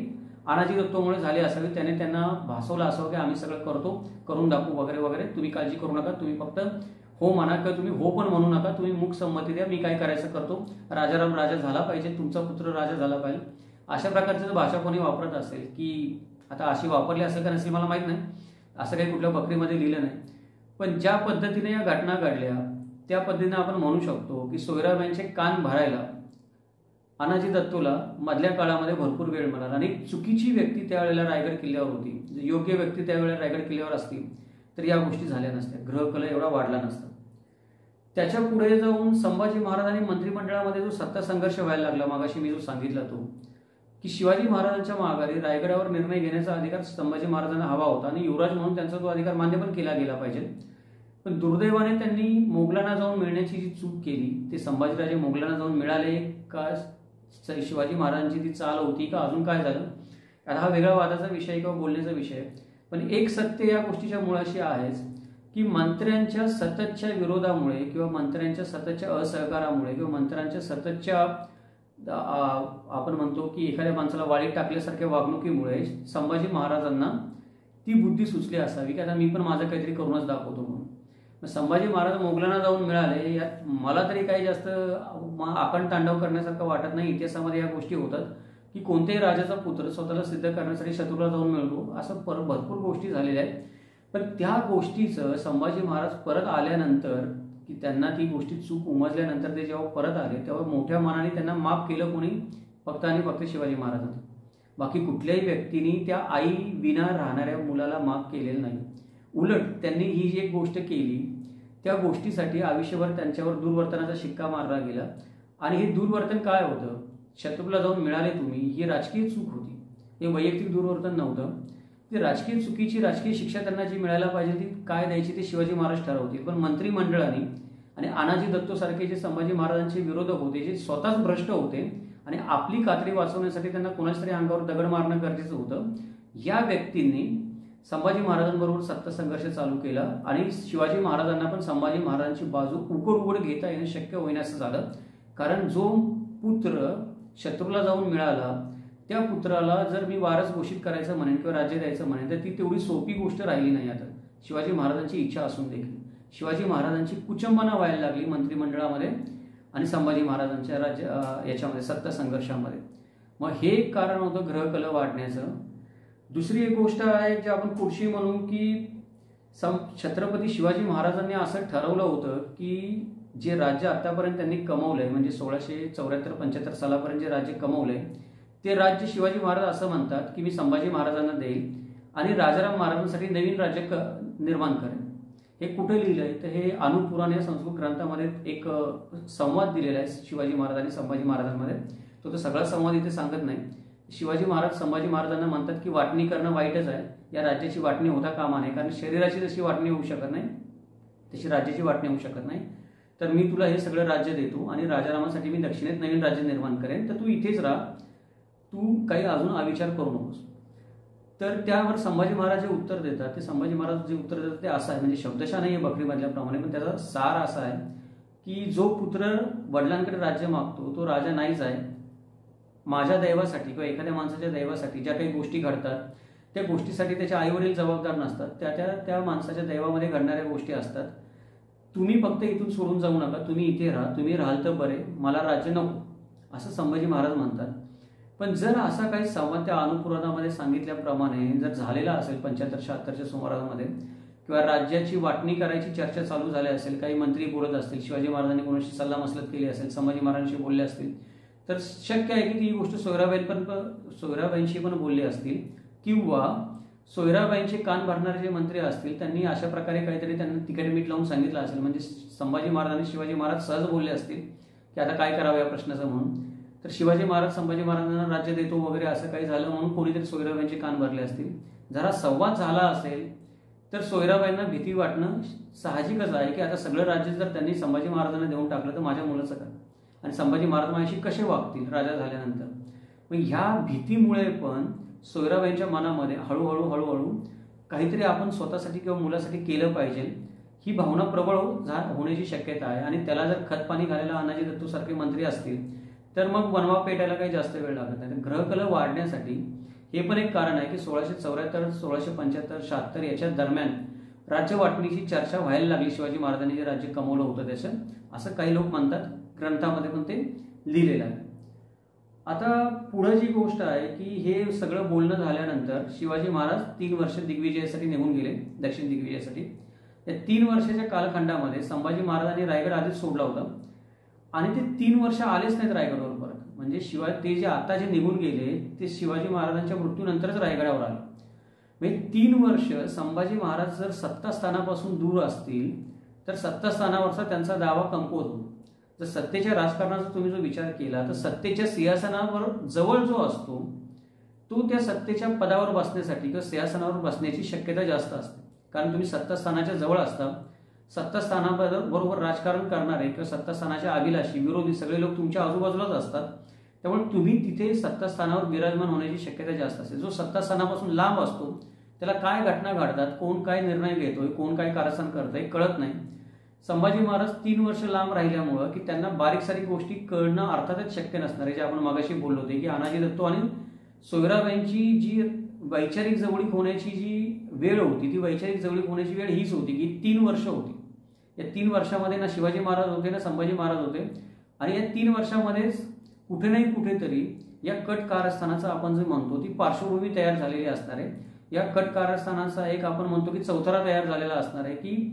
Speaker 1: अण्णाजी दत्तोमुळे झाली असावी. त्याने त्यांना भासवलं असावं की आम्ही सगळं करतो, करून दाखवू वगैरे वगैरे, तुम्ही काळजी करू नका, तुम्ही फक्त हो म्हणा किंवा तुम्ही हो पण म्हणू नका, तुम्ही मूक संमती द्या, मी काय करायचं करतो, राजाराम राजा झाला पाहिजे, तुमचा पुत्र राजा झाला पाहिजे. अशा प्रकारची भाषा कोणी वापरत असेल की आता अशी वापरली असेल का नसेल मला माहित नाही, असं काही कुठल्या बकरीमध्ये लिहिलं नाही. पण ज्या पद्धतीने या घटना घडल्या त्या पद्धतीने आपण म्हणू शकतो की सोयराबाईंचे कान भरायला अण्णाजी दत्तोला मधल्या काळामध्ये भरपूर वेळ मिळाला. आणि चुकीची व्यक्ती त्यावेळेला रायगड किल्ल्यावर होती, योग्य व्यक्ती त्यावेळेला रायगड किल्ल्यावर असती तर या गोष्टी झाल्या नसत्या, ग्रहकला एवढा वाढला नसता. त्याच्या पुढे जाऊन संभाजी महाराजांनी मंत्रिमंडळामध्ये जो सत्ता संघर्ष व्हायला लागला, मागाशी मी जो सांगितला तो की शिवाजी महाराजांच्या माघारी रायगडावर निर्णय घेण्याचा अधिकार संभाजी महाराजांना हवा होता आणि युवराज म्हणून त्यांचा तो अधिकार मान्य पण केला गेला पाहिजे. पण दुर्दैवाने त्यांनी मोगलांना जाऊन मिळण्याची जी चूक केली, ते संभाजीराजे मोगलांना जाऊन मिळाले का शिवाजी महाराजांची ती चाल होती का अजून काय झालं, आता हा वेगळा वादाचा विषय किंवा बोलण्याचा विषय. पण एक सत्य या गोष्टीच्या मुळाशी आहेच की मंत्र्यांच्या सततच्या विरोधामुळे किंवा मंत्र्यांच्या सततच्या असहकारामुळे किंवा मंत्र्यांच्या सततच्या आपण म्हणतो की एखाद्या माणसाला वाळीत टाकल्यासारख्या वागणुकीमुळे संभाजी महाराजांना ती बुद्धी सुचली असावी की आता मी पण माझं काहीतरी करूनच दाखवतो म्हणून. संभाजी महाराज मोगलांना जाऊन मिळाले यात मला तरी काही जास्त आखंड तांडव करण्यासारखं वाटत नाही. इतिहासामध्ये या गोष्टी होतात की कोणत्याही राजाचा पुत्र स्वतःला सिद्ध करण्यासाठी शत्रूला जाऊन मिळतो, असं भरपूर गोष्टी झालेल्या आहेत. पण त्या गोष्टीचं संभाजी महाराज परत आल्यानंतर की त्यांना ती गोष्टी चूक उमजल्यानंतर ते जेव्हा परत आले तेव्हा मोठ्या मनाने त्यांना माफ केलं कोणी, फक्त आणि फक्त शिवाजी महाराजांनी. बाकी कुठल्याही व्यक्तीने त्या आई विना राहणाऱ्या मुलाला माफ केलेलं नाही. उलट त्यांनी ही जी एक गोष्ट केली त्या गोष्टीसाठी आयुष्यभर त्यांच्यावर दुर्वर्तनाचा शिक्का मारला गेला. आणि हे दुर्वर्तन काय होतं, शत्रूला जाऊन मिळाले तुम्ही, ही राजकीय चूक होती, हे वैयक्तिक दुर्वर्तन नव्हतं. ती राजकीय चुकीची राजकीय शिक्षा त्यांना जी मिळायला पाहिजे ती काय द्यायची ते शिवाजी महाराज ठरवतील. पण मंत्रिमंडळाने आणि आनाजी दत्तो सारखे जे संभाजी महाराजांचे विरोधक होते, जे स्वतःच भ्रष्ट होते आणि आपली कात्री वाचवण्यासाठी त्यांना कोणाच तरी अंगावर दगड मारणं गरजेचं होतं, या व्यक्तींनी संभाजी महाराजांबरोबर सत्ता संघर्ष चालू केला आणि शिवाजी महाराजांना पण संभाजी महाराजांची बाजू उघड घेता येणं शक्य होईनासं झालं. कारण जो पुत्र शत्रूला जाऊन मिळाला त्या पुत्राला जर मी वारस घोषित करायचं म्हणेन किंवा राज्य द्यायचं म्हणेन तर ती तेवढी सोपी गोष्ट राहिली नाही. आता शिवाजी महाराजांची इच्छा असून देखील शिवाजी महाराजांची कुचंबना व्हायला लागली मंत्रिमंडळामध्ये आणि संभाजी महाराजांच्या याच्यामध्ये सत्ता संघर्षामध्ये. मग हे एक कारण होतं ग्रहकल वाढण्याचं. दुसरी एक गोष्ट आहे जे आपण पुढची म्हणू की छत्रपती शिवाजी महाराजांनी असं ठरवलं होतं की जे राज्य आतापर्यंत त्यांनी कमवलंय म्हणजे 1674-75 सालापर्यंत जे राज्य कमवलंय ते राज्य शिवाजी महाराज असं म्हणतात की मी संभाजी महाराजांना देईल आणि राजाराम महाराजांसाठी नवीन राज्य निर्माण करेन. हे कुठे लिहिलंय तर हे अनुपुराण या संस्कृत ग्रंथामध्ये एक संवाद दिलेला आहे शिवाजी महाराज आणि संभाजी महाराजांमध्ये. तो तर सगळा संवाद इथे सांगत नाही. शिवाजी महाराज संभाजी महाराजांना म्हणतात की वाटणी करणं वाईटच आहे, या राज्याची वाटणी होता कामा नये, कारण शरीराची जशी वाटणी होऊ शकत नाही तशी राज्याची वाटणी होऊ शकत नाही. तर मी तुला हे सगळं राज्य देतो आणि राजारामासाठी मी दक्षिणेत नवीन राज्य निर्माण करेन, तर तू इथेच राहा, तू काही अजून अविचार करू नकोस. तर त्यावर संभाजी महाराज जे उत्तर देतात ते संभाजी महाराज जे उत्तर देतात ते असं आहे, म्हणजे शब्दशः नाही आहे बकरीमधल्याप्रमाणे, पण त्याचा सार असा आहे की जो पुत्र वडिलांकडे राज्य मागतो तो राजा नाहीच आहे. माझ्या दैवासाठी किंवा एखाद्या माणसाच्या दैवासाठी ज्या काही गोष्टी घडतात त्या गोष्टीसाठी त्याचे आईवडील जबाबदार नसतात, त्या माणसाच्या दैवामध्ये घडणाऱ्या गोष्टी असतात. तुम्ही फक्त इथून सोडून जाऊ नका, तुम्ही इथे राहा, तुम्ही राहाल तर बरे, मला राज्य नको, असं संभाजी महाराज म्हणतात. पण जर असा काही संवाद त्या अनुपुराणामध्ये सांगितल्याप्रमाणे जर झालेला असेल 75-76च्या सुमारामध्ये किंवा राज्याची वाटणी करायची चर्चा चालू झाली असेल, काही मंत्री बोलत असतील, शिवाजी महाराजांनी कोणाशी सल्ला मसलत केली असेल, संभाजी महाराजांशी बोलले असतील, तर शक्य आहे की ती गोष्ट सोयराबाईंशी पण बोलली असतील किंवा सोयराबाईंचे कान भरणारे जे मंत्री असतील त्यांनी अशा प्रकारे काहीतरी त्यांना तिकडे मीठ लावून सांगितलं असेल. म्हणजे संभाजी महाराज आणि शिवाजी महाराज सहज बोलले असतील की आता काय करावं या प्रश्नाचं म्हणून. तर शिवाजी महाराज संभाजी महाराजांना राज्य देतो वगैरे असं काही झालं म्हणून कोणीतरी सोयराबाईंचे कान भरले असतील. जरा संवाद झाला असेल तर सोयराबाईंना भीती वाटणं साहजिकच आहे की आता सगळं राज्य जर त्यांनी संभाजी महाराजांना देऊन टाकलं तर माझ्या मुलाचं काय आणि संभाजी महाराज माझ्याशी कसे वागतील राजा झाल्यानंतर. मग ह्या भीतीमुळे पण सोयराबाईंच्या मनामध्ये हळूहळू काहीतरी आपण स्वतःसाठी किंवा मुलासाठी केलं पाहिजे ही भावना प्रबळ होण्याची शक्यता आहे. आणि त्याला जर खतपाणी घालायला अनाजी दत्तो सारखे मंत्री असतील तर मग वनवा पेटायला काही जास्त वेळ लागत नाही. ग्रहकल वाढण्यासाठी हे पण एक कारण आहे की 1674, 1675, 76 याच्या दरम्यान राज्य वाटणीची चर्चा व्हायला लागली शिवाजी महाराजांनी जे राज्य कमवलं होतं त्याचं, असं काही लोक म्हणतात. ग्रंथामध्ये पण ते लिहिलेलं आहे. आता पुढे जी गोष्ट आहे की हे सगळं बोलणं झाल्यानंतर शिवाजी महाराज 3 वर्ष दिग्विजयासाठी निघून गेले, दक्षिण दिग्विजयासाठी. या 3 वर्षाच्या कालखंडामध्ये संभाजी महाराजांनी रायगड आधीच सोडला होता आणि ते 3 वर्ष आलेच नाहीत रायगडवर परत. म्हणजे ते जे आता जे निघून गेले ते शिवाजी महाराजांच्या मृत्यूनंतरच रायगडावर आले. म्हणजे 3 वर्ष संभाजी महाराज जर सत्तास्थानापासून दूर असतील तर सत्तास्थानावरचा त्यांचा दावा कमकुवत होतो. जर सत्तेच्या राजकारणाचा तुम्ही जो विचार केला तर सत्तेच्या सिंहासनावर जवळ जो असतो तो त्या सत्तेच्या पदावर बसण्यासाठी किंवा सिंहासनावर बसण्याची शक्यता जास्त असते, कारण तुम्ही सत्तास्थानाच्या जवळ असता. सत्तास्थानाबरोबर राजकारण करणारे किंवा सत्तास्थानाच्या अभिलाषी विरोधी सगळे लोक तुमच्या आजूबाजूलाच असतात. त्यामुळे तुम्ही तिथे सत्तास्थानावर विराजमान होण्याची शक्यता जास्त असते. जो सत्तास्थानापासून लांब असतो त्याला काय घटना घडतात, कोण काय निर्णय घेतोय, कोण काय कारस्थान करतोय कळत नाही. संभाजी महाराज 3 वर्ष लांब राहिल्यामुळं की त्यांना बारीक सारीक गोष्टी कळणं अर्थातच शक्य नसणार आहे. जे आपण मगाशी बोललो होते की अनाजी दत्तो आणि सोयराबाईंची जी वैचारिक जवळीक होण्याची जी वेळ होती ती वैचारिक जवळीक होण्याची वेळ हीच होती की 3 वर्ष होती. या 3 वर्षामध्ये ना शिवाजी महाराज होते ना संभाजी महाराज होते, आणि या 3 वर्षामध्येच कुठे नाही कुठेतरी या कट कारस्थानाचा आपण जे म्हणतो ती पार्श्वभूमी तयार झालेली असणार आहे. या कट कारस्थानाचा एक आपण म्हणतो की चौथरा तयार झालेला असणार आहे, की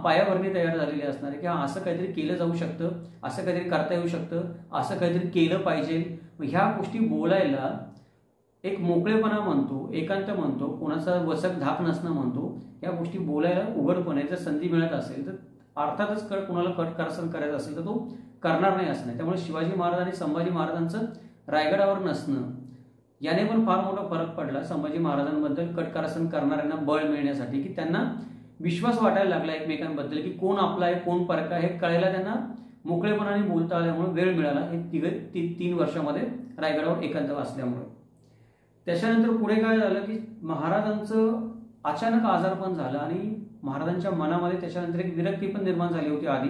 Speaker 1: पायाभरणी तयार झालेली असणार आहे की असं काहीतरी केलं जाऊ शकतं, असं काहीतरी करता येऊ शकतं, असं काहीतरी केलं पाहिजे. ह्या गोष्टी बोलायला एक मोकळेपणा म्हणतो, एकांत म्हणतो, कोणाचा वचक धाक नसणं म्हणतो. या गोष्टी बोलायला उघडपणे जर संधी मिळत असेल तर अर्थातच कोणाला कट कारस्थान करायचं असेल तर तो करणार नाही असं नाही. त्यामुळे शिवाजी महाराज आणि संभाजी महाराजांचं रायगडावर नसणं याने पण फार मोठा फरक पडला संभाजी महाराजांबद्दल कट कारस्थान करणाऱ्यांना बळ मिळण्यासाठी, की त्यांना विश्वास वाटायला लागला एकमेकांबद्दल की कोण आपला आहे कोण परका हे कळायला त्यांना मोकळेपणाने बोलता आल्यामुळे वेळ मिळाला. हे 3 वर्षामध्ये रायगडावर एकांत असल्यामुळे. त्याच्यानंतर पुढे काय झालं की महाराजांचं अचानक आजारपण झालं आणि महाराजांच्या मनामध्ये त्याच्यानंतर एक विरक्ती पण निर्माण झाली होती. आधी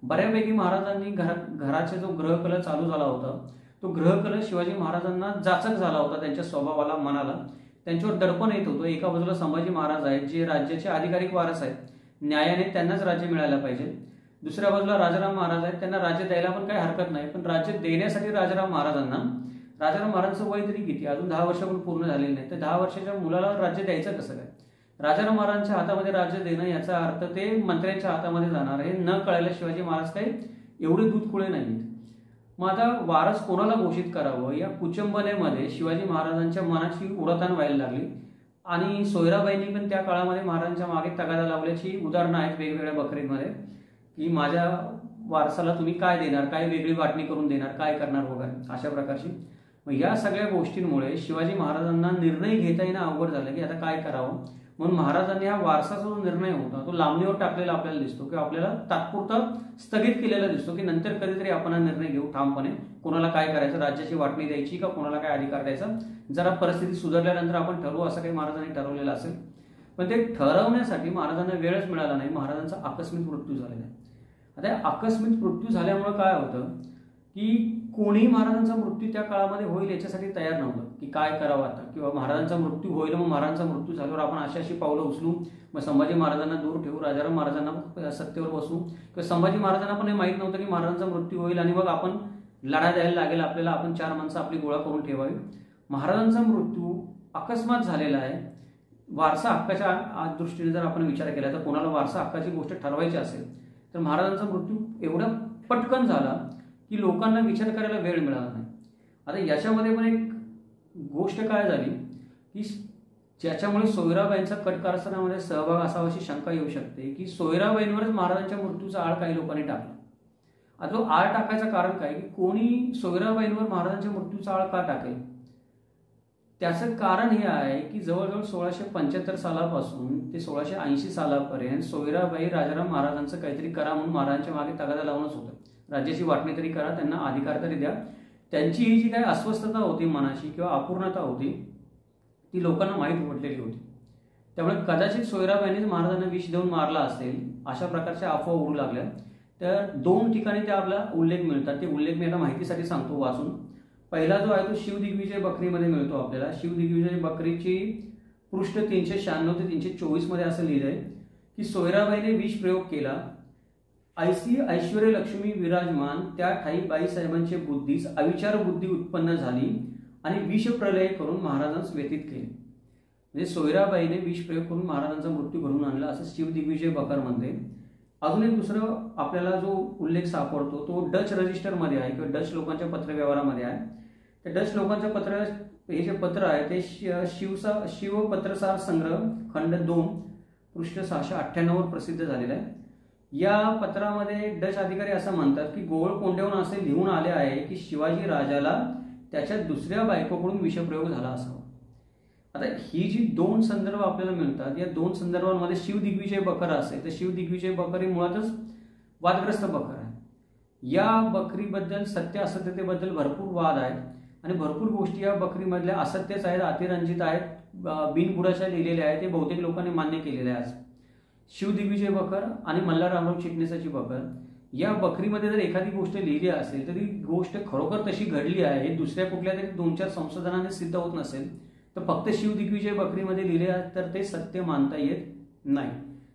Speaker 1: बऱ्यापैकी महाराजांनी घराचा जो ग्रहकलह चालू झाला होता तो ग्रहकलह शिवाजी महाराजांना जाचक झाला होता, त्यांच्या स्वभावाला मनाला. त्यांच्यावर दडपण येत होतं. एका बाजूला संभाजी महाराज आहेत जे राज्याचे अधिकारिक वारस आहेत, न्यायाने त्यांनाच राज्य मिळायला पाहिजे. दुसऱ्या बाजूला राजाराम महाराज आहेत, त्यांना राज्य द्यायला पण काही हरकत नाही, पण राज्य देण्यासाठी राजाराम महाराजांचं वय तरी किती, अजून 10 वर्ष पण पूर्ण झालेली नाही, तर 10 वर्षाच्या मुलाला राज्य द्यायचं कसं काय. राजाराम महाराजांच्या हातामध्ये राज्य देणं याचा अर्थ ते मंत्र्यांच्या हातामध्ये जाणार आहे न कळायला शिवाजी महाराज काही एवढे दूधखुळे नाहीत. मग आता वारस कोणाला घोषित करावं या कुचंबनेमध्ये शिवाजी महाराजांच्या मनाची उडताण व्हायला लागली. आणि सोयराबाईंनी पण त्या काळामध्ये महाराजांच्या मागे तगादा लावल्याची उदाहरणं आहेत वेगवेगळ्या बकरीमध्ये, की माझ्या वारसाला तुम्ही काय देणार, काय वेगळी वाटणी करून देणार, काय करणार वगैरे अशा प्रकारची. मग या सगळ्या गोष्टींमुळे शिवाजी महाराजांना निर्णय घेता येणं अवघड झालं की आता काय करावं. म्हणून महाराजांनी हा वारसाचा जो निर्णय होता तो लांबणीवर टाकलेला आपल्याला दिसतो किंवा आपल्याला तात्पुरता स्थगित केलेला दिसतो, की नंतर कधीतरी आपण हा निर्णय घेऊ ठामपणे कोणाला काय करायचं, राज्याची वाटणी द्यायची का कोणाला काय अधिकार द्यायचा, जरा परिस्थिती सुधारल्यानंतर आपण ठरवू असं काही महाराजांनी ठरवलेलं असेल. पण ते ठरवण्यासाठी महाराजांना वेळच मिळाला नाही. महाराजांचा आकस्मिक मृत्यू झालेला आहे. आता आकस्मिक मृत्यू झाल्यामुळे काय होतं की कोणी महाराजांचा मृत्यू त्या काळामध्ये होईल याच्यासाठी तयार नव्हतं की काय करावं आता, किंवा महाराजांचा मृत्यू होईल मग महाराजांचा मृत्यू झाल्यावर आपण अशी पावलं उचलू, मग संभाजी महाराजांना दूर ठेवू, राजाराम महाराजांना सत्तेवर बसू, किंवा संभाजी महाराजांना पण हे माहीत नव्हतं की महाराजांचा मृत्यू होईल आणि मग आपण लढा द्यायला लागेल आपल्याला, आपण 4 माणसं आपली गोळा करून ठेवावी. महाराजांचा मृत्यू अकस्मात झालेला आहे. वारसा हक्काच्या दृष्टीने जर आपण विचार केला तर कोणाला वारसा हक्काची गोष्ट ठरवायची असेल तर महाराजांचा मृत्यू एवढा पटकन झाला की लोकांना विचार करायला वेळ मिळाला नाही. आता याच्यामध्ये पण एक गोष्ट काय झाली की ज्याच्यामुळे सोयराबाईंचा कट कारस्थानामध्ये सहभाग असावा अशी शंका येऊ शकते की सोयराबाईंवरच महाराजांच्या मृत्यूचा आळ काही लोकांनी टाकला. आता तो आळ टाकायचं कारण काय की कोणी सोयराबाईंवर महाराजांच्या मृत्यूचा आळ का टाकेल, त्याचं कारण हे आहे की जवळजवळ 1675 सालापासून ते 1680 सालापर्यंत सोयराबाई राजाराम महाराजांचं काहीतरी करा म्हणून महाराजांच्या मागे तगादा लावूनच होतं. राज्याची वाटणी तरी करा, त्यांना अधिकार तरी द्या. त्यांची ही जी काही अस्वस्थता होती मनाची किंवा अपूर्णता होती ती लोकांना माहीत पडलेली होती. त्यामुळे कदाचित सोयराबाईंनी महाराजांना विष देऊन मारला असेल अशा प्रकारच्या अफवा उडू लागल्या. तर 2 ठिकाणी त्या आपला उल्लेख मिळतात. ते उल्लेख मी आता माहितीसाठी सांगतो वाचून. पहिला जो आहे तो शिवदिग्विजय बकरीमध्ये मिळतो आपल्याला. शिवदिग्विजय बकरीची पृष्ठ 396 ते 324 मध्ये असं लिहिलंय की सोयराबाईने विष प्रयोग केला, ऐसी ऐश्वर्य लक्ष्मी विराजमान त्या ठाई बाईसाहेबांचे बुद्धीस अविचार बुद्धी उत्पन्न झाली आणि विष प्रलय करून महाराजांस व्यतीत केले. म्हणजे सोयराबाईने विष प्रयोग करून महाराजांचा मृत्यू घडवून आणला असं शिवदिग्विजय बकर म्हणते. अजून एक दुसरं आपल्याला जो उल्लेख सापडतो तो डच रजिस्टरमध्ये आहे किंवा डच लोकांच्या पत्रव्यवहारामध्ये आहे. त्या डच लोकांच्या हे जे पत्र आहे ते शिवपत्रसार संग्रह खंड 2 पृष्ठ 698 वर प्रसिद्ध झालेलं आहे. या पत्रामध्ये डच अधिकारी असं म्हणतात की गोवळकोंड्याहून असे लिहून आले आहे की शिवाजी राजाला त्याच्या दुसऱ्या बायकोकडून विषप्रयोग झाला असावा. आता ही जी दोन संदर्भ आपल्याला मिळतात, या दोन संदर्भांमध्ये शिवदिग्विजय बकर असेल तर शिवदिग्विजय बकर ही मुळातच वादग्रस्त बकर आहे. या बकरीबद्दल सत्य असत्यतेबद्दल भरपूर वाद आहेत आणि भरपूर गोष्टी या बकरीमधल्या असत्यच आहेत, अतिरंजित आहेत, बिनबुडाच्या लिहिलेल्या आहेत. ते बहुतेक लोकांनी मान्य केलेले आहेत. शिवदिग्विजय बकर आणि मल्हाररावराव चिटणीसाची बकर या बकरीमध्ये जर एखादी गोष्ट लिहिली असेल तर ती गोष्ट खरोखर तशी घडली आहे, दुसऱ्या कुठल्या तरी 2-4 संशोधनाने सिद्ध होत नसेल तर फक्त शिवदिग्विजय बकरीमध्ये लिहिले तर ते सत्य मानता येत नाही.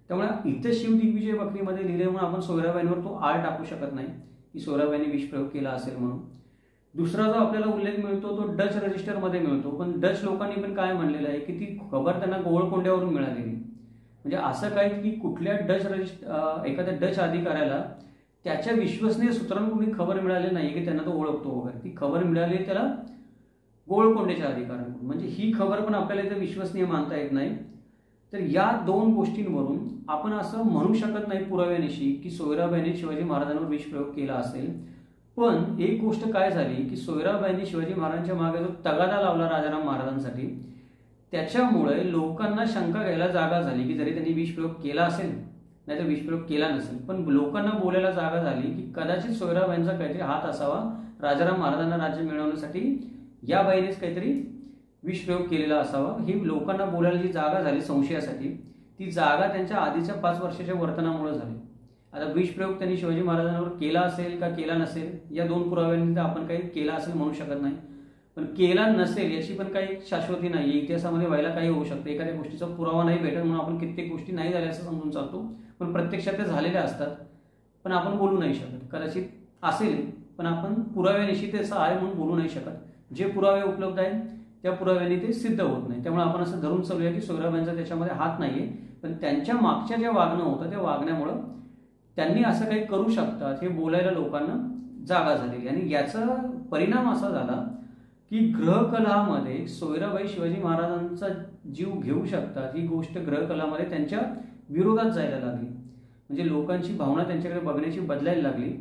Speaker 1: त्यामुळे इथं शिवदिग्विजय बकरीमध्ये लिहिले म्हणून आपण सोयराबाईंवर तो आळ टाकू शकत नाही की सोयराबाईंनी विषप्रयोग केला असेल म्हणून. दुसरा जो आपल्याला उल्लेख मिळतो तो डच रजिस्टरमध्ये मिळतो, पण डच लोकांनी पण काय म्हणलेलं आहे की ती खबर त्यांना गोवळकोंड्यावरून मिळालेली. म्हणजे असं काय की कुठल्या एखाद्या डच अधिकाऱ्याला त्याच्या विश्वसनीय सूत्रांकडून खबर मिळाली नाही की त्यांना तो ओळखतो वगैरे. ती खबर मिळाली त्याला गोवळकोंड्याच्या अधिकाऱ्यांकडून. म्हणजे ही खबर पण आपल्याला इथे विश्वसनीय मानता येत नाही. तर या दोन गोष्टींवरून आपण असं म्हणू शकत नाही पुराव्यानिशी की सोयराबाईंनी शिवाजी महाराजांवर विषप्रयोग केला असेल. पण एक गोष्ट काय झाली की सोयराबाईंनी शिवाजी महाराजांच्या मागे जो तगादा लावला राजाराम महाराजांसाठी, त्याच्यामुळे लोकांना शंका घ्यायला जागा झाली की जरी त्यांनी विषप्रयोग केला असेल नाही तर विषप्रयोग केला नसेल, पण लोकांना बोलायला जागा झाली की कदाचित सोयराबाईंचा काहीतरी हात असावा, राजाराम महाराजांना राज्य मिळवण्यासाठी या बाईनेच काहीतरी विषप्रयोग केलेला असावा. ही लोकांना बोलायला जी जागा झाली संशयासाठी, ती जागा त्यांच्या आधीच्या 5 वर्षाच्या वर्तनामुळे झाली. आता विषप्रयोग त्यांनी शिवाजी महाराजांवर केला असेल का केला नसेल या दोन पुराव्यांनी आपण काही केला असेल म्हणू शकत नाही, पण केला नसेल याची पण काही शाश्वती नाही. इतिहासामध्ये व्हायला काही होऊ शकतं. एखाद्या गोष्टीचा पुरावा नाही भेटत म्हणून आपण कित्येक गोष्टी नाही झाल्या असं समजून चालतो, पण प्रत्यक्षात ते झालेल्या असतात. पण आपण बोलू नाही शकत. कदाचित असेल पण आपण पुराव्यानिशी ते असं आहे म्हणून बोलू नाही शकत. जे पुरावे उपलब्ध आहेत त्या पुराव्यांनी ते सिद्ध होत नाही. त्यामुळे आपण असं धरून चालूया की सोयराबाईंचा त्याच्यामध्ये हात नाहीये, पण त्यांच्या मागच्या ज्या वागणं होतं त्या वागण्यामुळं त्यांनी असं काही करू शकतात हे बोलायला लोकांना जागा झालेली. आणि याचा परिणाम असा झाला की ग्रहकलामध्ये सोयराबाई शिवाजी महाराजांचा जीव घेऊ शकतात ही गोष्ट ग्रहकलामध्ये त्यांच्या विरोधात जायला लागली. म्हणजे लोकांची भावना त्यांच्याकडे बघण्याची बदलायला लागली.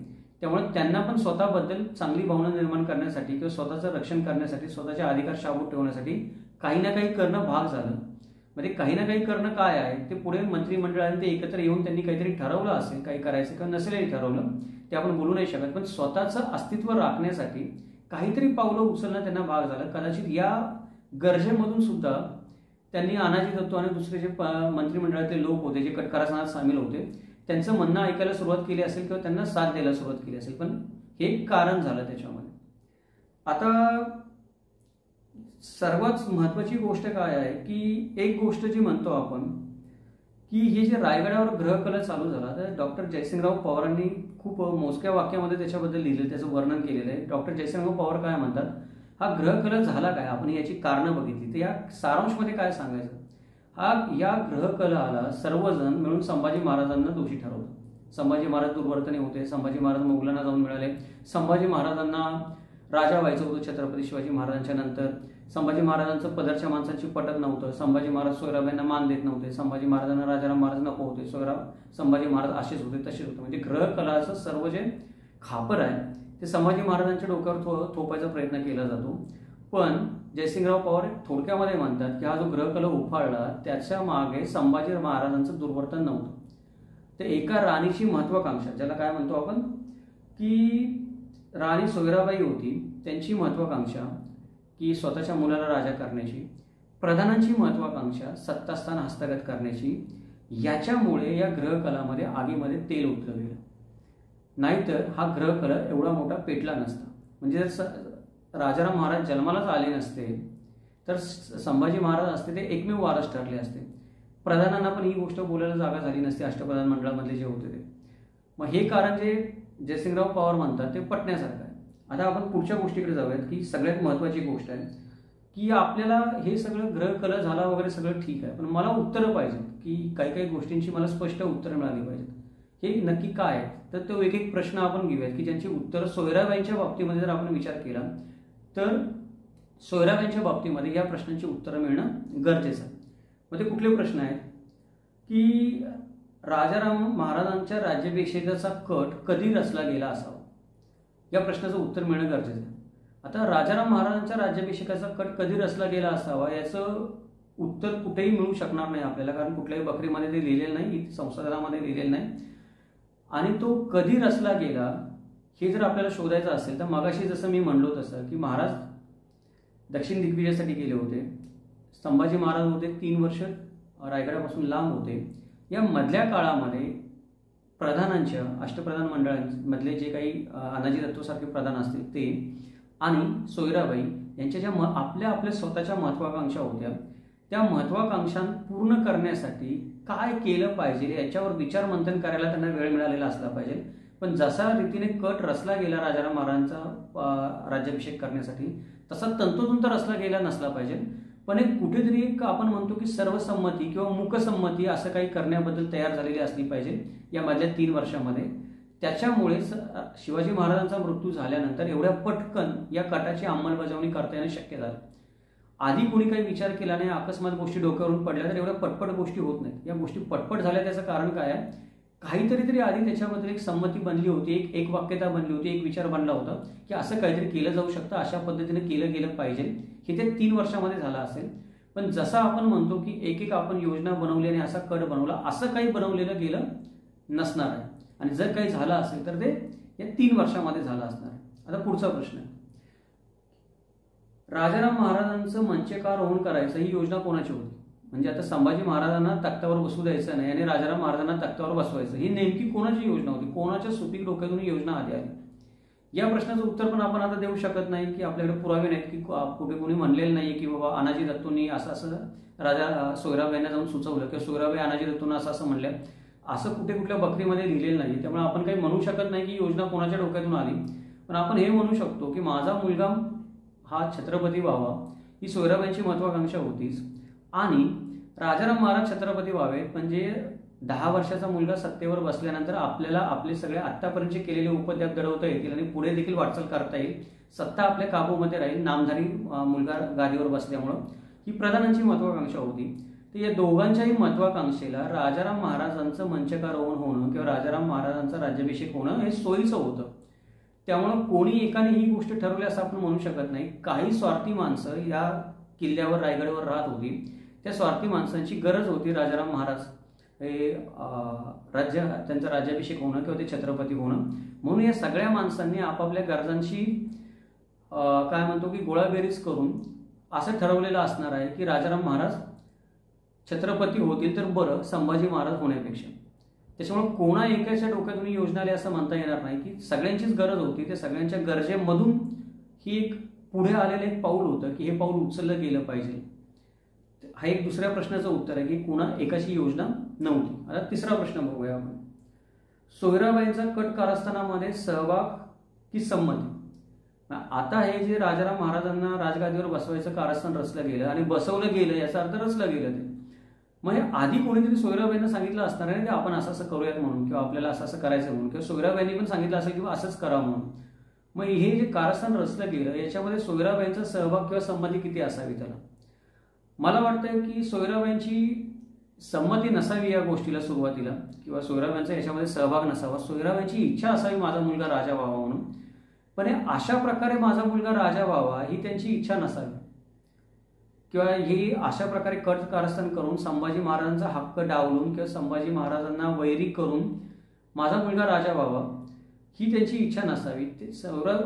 Speaker 1: त्यामुळे त्यांना पण स्वतःबद्दल चांगली भावना निर्माण करण्यासाठी किंवा स्वतःचं रक्षण करण्यासाठी, स्वतःचे अधिकार शाबूत ठेवण्यासाठी काही ना काही करणं भाग झालं. म्हणजे काही ना काही करणं काय आहे ते पुढे मंत्रिमंडळाने ते एकत्र येऊन त्यांनी काहीतरी ठरवलं असेल काही करायचं किंवा नसेलही ठरवलं ते आपण बोलू नाही शकत. पण स्वतःचं अस्तित्व राखण्यासाठी काहीतरी पावलं उचलणं त्यांना भाग झालं. कदाचित या गरजेमधून सुद्धा त्यांनी अनाजी दत्तो आणि दुसरे जे मंत्रिमंडळातले लोक होते जे कटकारस्थानात सामील होते त्यांचं म्हणणं ऐकायला सुरुवात केली असेल किंवा त्यांना साथ द्यायला सुरुवात केली असेल. पण हे कारण झालं त्याच्यामध्ये. आता सर्वात महत्वाची गोष्ट काय आहे की एक गोष्ट जी म्हणतो आपण की हे जे रायगडावर ग्रहकला चालू झाला तर डॉक्टर जयसिंगराव पवारांनी खूप मोजक्या वाक्यामध्ये त्याच्याबद्दल लिहिलं, त्याचं वर्णन केलेलं आहे. डॉक्टर जयसिंगराव पवार काय म्हणतात, हा ग्रहकला झाला काय, आपण याची कारणं बघितली तर या सारांशमध्ये काय सांगायचं, या ग्रहकलाला सर्वजण मिळून संभाजी महाराजांना दोषी ठरवतात. संभाजी महाराज दुर्वर्तने होते, संभाजी महाराज मुघलांना जाऊन मिळाले, संभाजी महाराजांना राजा व्हायचं होतं छत्रपती शिवाजी महाराजांच्या नंतर, संभाजी महाराजांचं पदरच्या माणसांची पटत नव्हतं, संभाजी महाराज सोयराबाईंना मान देत नव्हते, संभाजी महाराजांना राजाराम महाराज नको होते, संभाजी महाराज असेच होते तसेच होते. म्हणजे ग्रहकलाचं सर्व जे खापर आहे ते संभाजी महाराजांच्या डोक्यावर थोपायचा प्रयत्न केला जातो. पण जयसिंगराव पवार थोडक्यामध्ये म्हणतात की हा जो ग्रहकला उफाळला त्याच्या मागे संभाजी महाराजांचं दुर्वर्तन नव्हतं. ते एका राणीची महत्वाकांक्षा, ज्याला काय म्हणतो आपण की राणी सोयराबाई होती, त्यांची महत्वाकांक्षा की स्वतःच्या मुलाला राजा करण्याची, प्रधानांची महत्वाकांक्षा सत्तास्थान हस्तगत करण्याची, याच्यामुळे या ग्रहकलामध्ये आगीमध्ये तेल उतरलं गेलं. नाहीतर हा ग्रहकला एवढा मोठा पेटला नसता. म्हणजे जर राजाराम महाराज जन्मालाच आले नसते तर संभाजी महाराज असते ते एकमेव वारस ठरले असते. प्रधानांना पण ही गोष्ट बोलायला जागा झाली नसती, अष्टप्रधान मंडळामधले जे होते ते. मग हे कारण जे जयसिंगराव पवार म्हणतात ते पटण्यासारखं आहे. आता आपण पुढच्या गोष्टीकडे जाऊयात की सगळ्यात महत्वाची गोष्ट आहे की आपल्याला हे सगळं ग्रहकला झाला वगैरे सगळं ठीक आहे, पण मला उत्तरं पाहिजेत की काही काही गोष्टींची मला स्पष्ट उत्तरं मिळाली पाहिजेत. हे नक्की काय आहे तर तो एक एक प्रश्न आपण घेऊयात की ज्यांची उत्तरं सोयराबाईंच्या बाबतीमध्ये जर आपण विचार केला तर सोयराबाईंच्या बाबतीमध्ये या प्रश्नांची उत्तरं मिळणं गरजेचं आहे. मग ते कुठले प्रश्न आहेत की राजाराम महाराजांच्या राज्याभिषेकाचा कट कधी रचला गेला असावा, या प्रश्नाचं उत्तर मिळणं गरजेचं आहे. आता राजाराम महाराजांच्या राज्याभिषेकाचा कट कधी रचला गेला असावा याचं उत्तर कुठेही मिळू शकणार नाही आपल्याला, कारण कुठल्याही बकरीमध्ये ते लिहिलेलं नाही, संशोधनामध्ये लिहिलेलं नाही. आणि तो कधी रचला गेला हे जर आपल्याला शोधायचं असेल तर मगाशी जसं मी म्हणलो तसं की महाराज दक्षिण दिग्विजयासाठी गेले होते. संभाजी महाराज होते 3 वर्ष रायगडापासून लांब होते. या मधल्या काळामध्ये प्रधानांच्या अष्टप्रधान मंडळांमधले जे काही अनाजी दत्तोसारखे प्रधान असतील ते आणि सोयराबाई यांच्या ज्या आपल्या स्वतःच्या महत्वाकांक्षा होत्या, त्या महत्वाकांक्षा पूर्ण करण्यासाठी काय केलं पाहिजे याच्यावर विचार मंथन करायला त्यांना वेळ मिळालेला असला पाहिजे. पण जसा रीतीने कट रचला गेला राजाराम महाराजांचा राज्याभिषेक करण्यासाठी तसा तंतोतंत रचला गेला नसला पाहिजे. पण एक कुठेतरी एक आपण म्हणतो की सर्वसंमती किंवा मूकसंमती असं काही करण्याबद्दल तयार झालेली असली पाहिजे या मधल्या 3 वर्षामध्ये. त्याच्यामुळे शिवाजी महाराजांचा मृत्यू झाल्यानंतर एवढ्या पटकन या कटाची अंमलबजावणी करता येणं शक्य झालं. आधी कोणी काही विचार केला नाही, अकस्मात गोष्टी डोक्यावरून पडल्या तर एवढ्या पटपट गोष्टी होत नाहीत. या गोष्टी पटपट झाल्या त्याचं कारण काय आहे, काहीतरी तरी आधी त्याच्याबद्दल एक संमती बनली होती, एक वाक्यता बनली होती, एक विचार बनला होता की असं काहीतरी केलं जाऊ शकतं, अशा पद्धतीने केलं गेलं पाहिजे. हे ते 3 वर्षामध्ये झालं असेल. पण जसं आपण म्हणतो की एक आपण योजना बनवली आणि असा कट बनवला, असं काही बनवलेलं गेलं नसणार आहे. आणि जर काही झालं असेल तर ते या 3 वर्षामध्ये झालं असणार आहे. आता पुढचा प्रश्न आहे, राजाराम महाराजांचं मंचकार होऊन करायचं ही योजना कोणाची होती? म्हणजे आता संभाजी महाराजांना तख्तावर बसू द्यायचं नाही आणि राजाराम महाराजांना तख्तावर बसवायचं, ही नेमकी कोणाची योजना होती? कोणाच्या सुपीक डोक्यातून योजना आधी आली? या प्रश्नाचं उत्तर पण आपण आता देऊ शकत नाही की आपल्याकडे पुरावे नाहीत की कुठे कोणी म्हणलेलं नाही की बाबा अनाजी दत्तूंनी असं राजा सोयराबाईंना जाऊन सुचवलं किंवा सोयराबाई अनाजी दत्तूंना असं म्हणल्या, असं कुठल्या बकरीमध्ये लिहिलेलं नाही. त्यामुळे आपण काही म्हणू शकत नाही की योजना कोणाच्या डोक्यातून आली. पण आपण हे म्हणू शकतो की माझा मुलगा हा छत्रपती व्हावा ही सोयराबाईंची महत्वाकांक्षा होतीच. आणि राजाराम महाराज छत्रपती व्हावे म्हणजे 10 वर्षाचा मुलगा सत्तेवर बसल्यानंतर आपल्याला आपले सगळे आतापर्यंत केलेले उपद्व्याप दडवता येतील आणि पुढे देखील वाटचाल करता येईल. सत्ता आपल्या काबूमध्ये राहील नामधारी मुलगा गादीवर बसल्यामुळं, ही प्रधानांची महत्वाकांक्षा होती. तर या दोघांच्याही महत्वाकांक्षेला राजाराम महाराजांचं मंचकार होणं किंवा राजाराम महाराजांचा राज्याभिषेक होणं हे सोयीचं होतं. त्यामुळं कोणी एकाने ही गोष्ट ठरवली असं आपण म्हणू शकत नाही. काही स्वार्थी माणसं या किल्ल्यावर रायगडवर राहत होती. त्या स्वार्थी माणसांची गरज होती राजाराम महाराज हे त्यांचा राज्याभिषेक होणं किंवा ते छत्रपती होणं. म्हणून या सगळ्या माणसांनी आपापल्या गरजांची काय म्हणतो की गोळाबेरीज करून असं ठरवलेलं असणार आहे की राजाराम महाराज छत्रपती होतील तर बरं संभाजी महाराज होण्यापेक्षा. त्याच्यामुळे कोणा एकाच्या डोक्यातून योजना आली असं म्हणता येणार नाही की सगळ्यांचीच गरज होती. त्या सगळ्यांच्या गरजेमधून ही एक पुढे आलेलं एक पाऊल होतं की हे पाऊल उचललं गेलं पाहिजे. हा एक दुसऱ्या प्रश्नाचं उत्तर आहे की कोणा एकाची योजना नव्हती. आता तिसरा प्रश्न बघूया आपण, सोयराबाईंचा कट कारस्थानामध्ये सहभाग की संमती? आता हे जे राजाराम महाराजांना राजगादीवर बसवायचं कारस्थान रचलं गेलं आणि बसवलं गेलं याचा अर्थ रचलं गेलं ते. मग आधी कोणीतरी सोयराबाईंना सांगितलं असणार आहे की आपण असं असं करूयात म्हणून किंवा आपल्याला असं असं करायचं म्हणून किंवा सोयराबाईंनी पण सांगितलं असेल किंवा असंच करा म्हणून. मग हे जे कारस्थान रचलं गेलं याच्यामध्ये सोयराबाईंचा सहभाग किंवा संमती किती असावी? त्याला मला वाटतंय की सोयराबाईंची संमती नसावी या गोष्टीला सुरुवातीला किंवा सोयराबाईंचा याच्यामध्ये सहभाग नसावा. सोयराबाईंची इच्छा असावी माझा मुलगा राजा व्हावा म्हणून. पण अशा प्रकारे माझा मुलगा राजा व्हावा ही त्यांची इच्छा नसावी किंवा ही अशा प्रकारे कट कारस्थान करून संभाजी महाराजांचा हक्क डावलून किंवा संभाजी महाराजांना वैरी करून माझा मुलगा राजा व्हावा ही त्यांची इच्छा नसावी.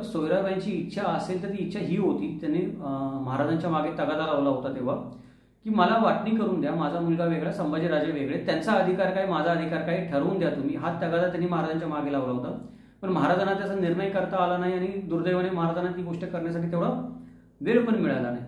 Speaker 1: सोयराबाईंची इच्छा असेल तर ती इच्छा ही होती, त्यांनी महाराजांच्या मागे तगादा लावला होता तेव्हा की मला वाटणी करून द्या, माझा मुलगा वेगळा संभाजी राजे वेगळे, त्यांचा अधिकार काय माझा अधिकार काय ठरवून द्या तुम्ही. हा तगादा त्यांनी महाराजांच्या मागे लावला होता. पण महाराजांना त्याचा निर्णय करता आला नाही आणि दुर्दैवाने महाराजांना ती गोष्ट करण्यासाठी तेवढा वेळ पण मिळाला नाही.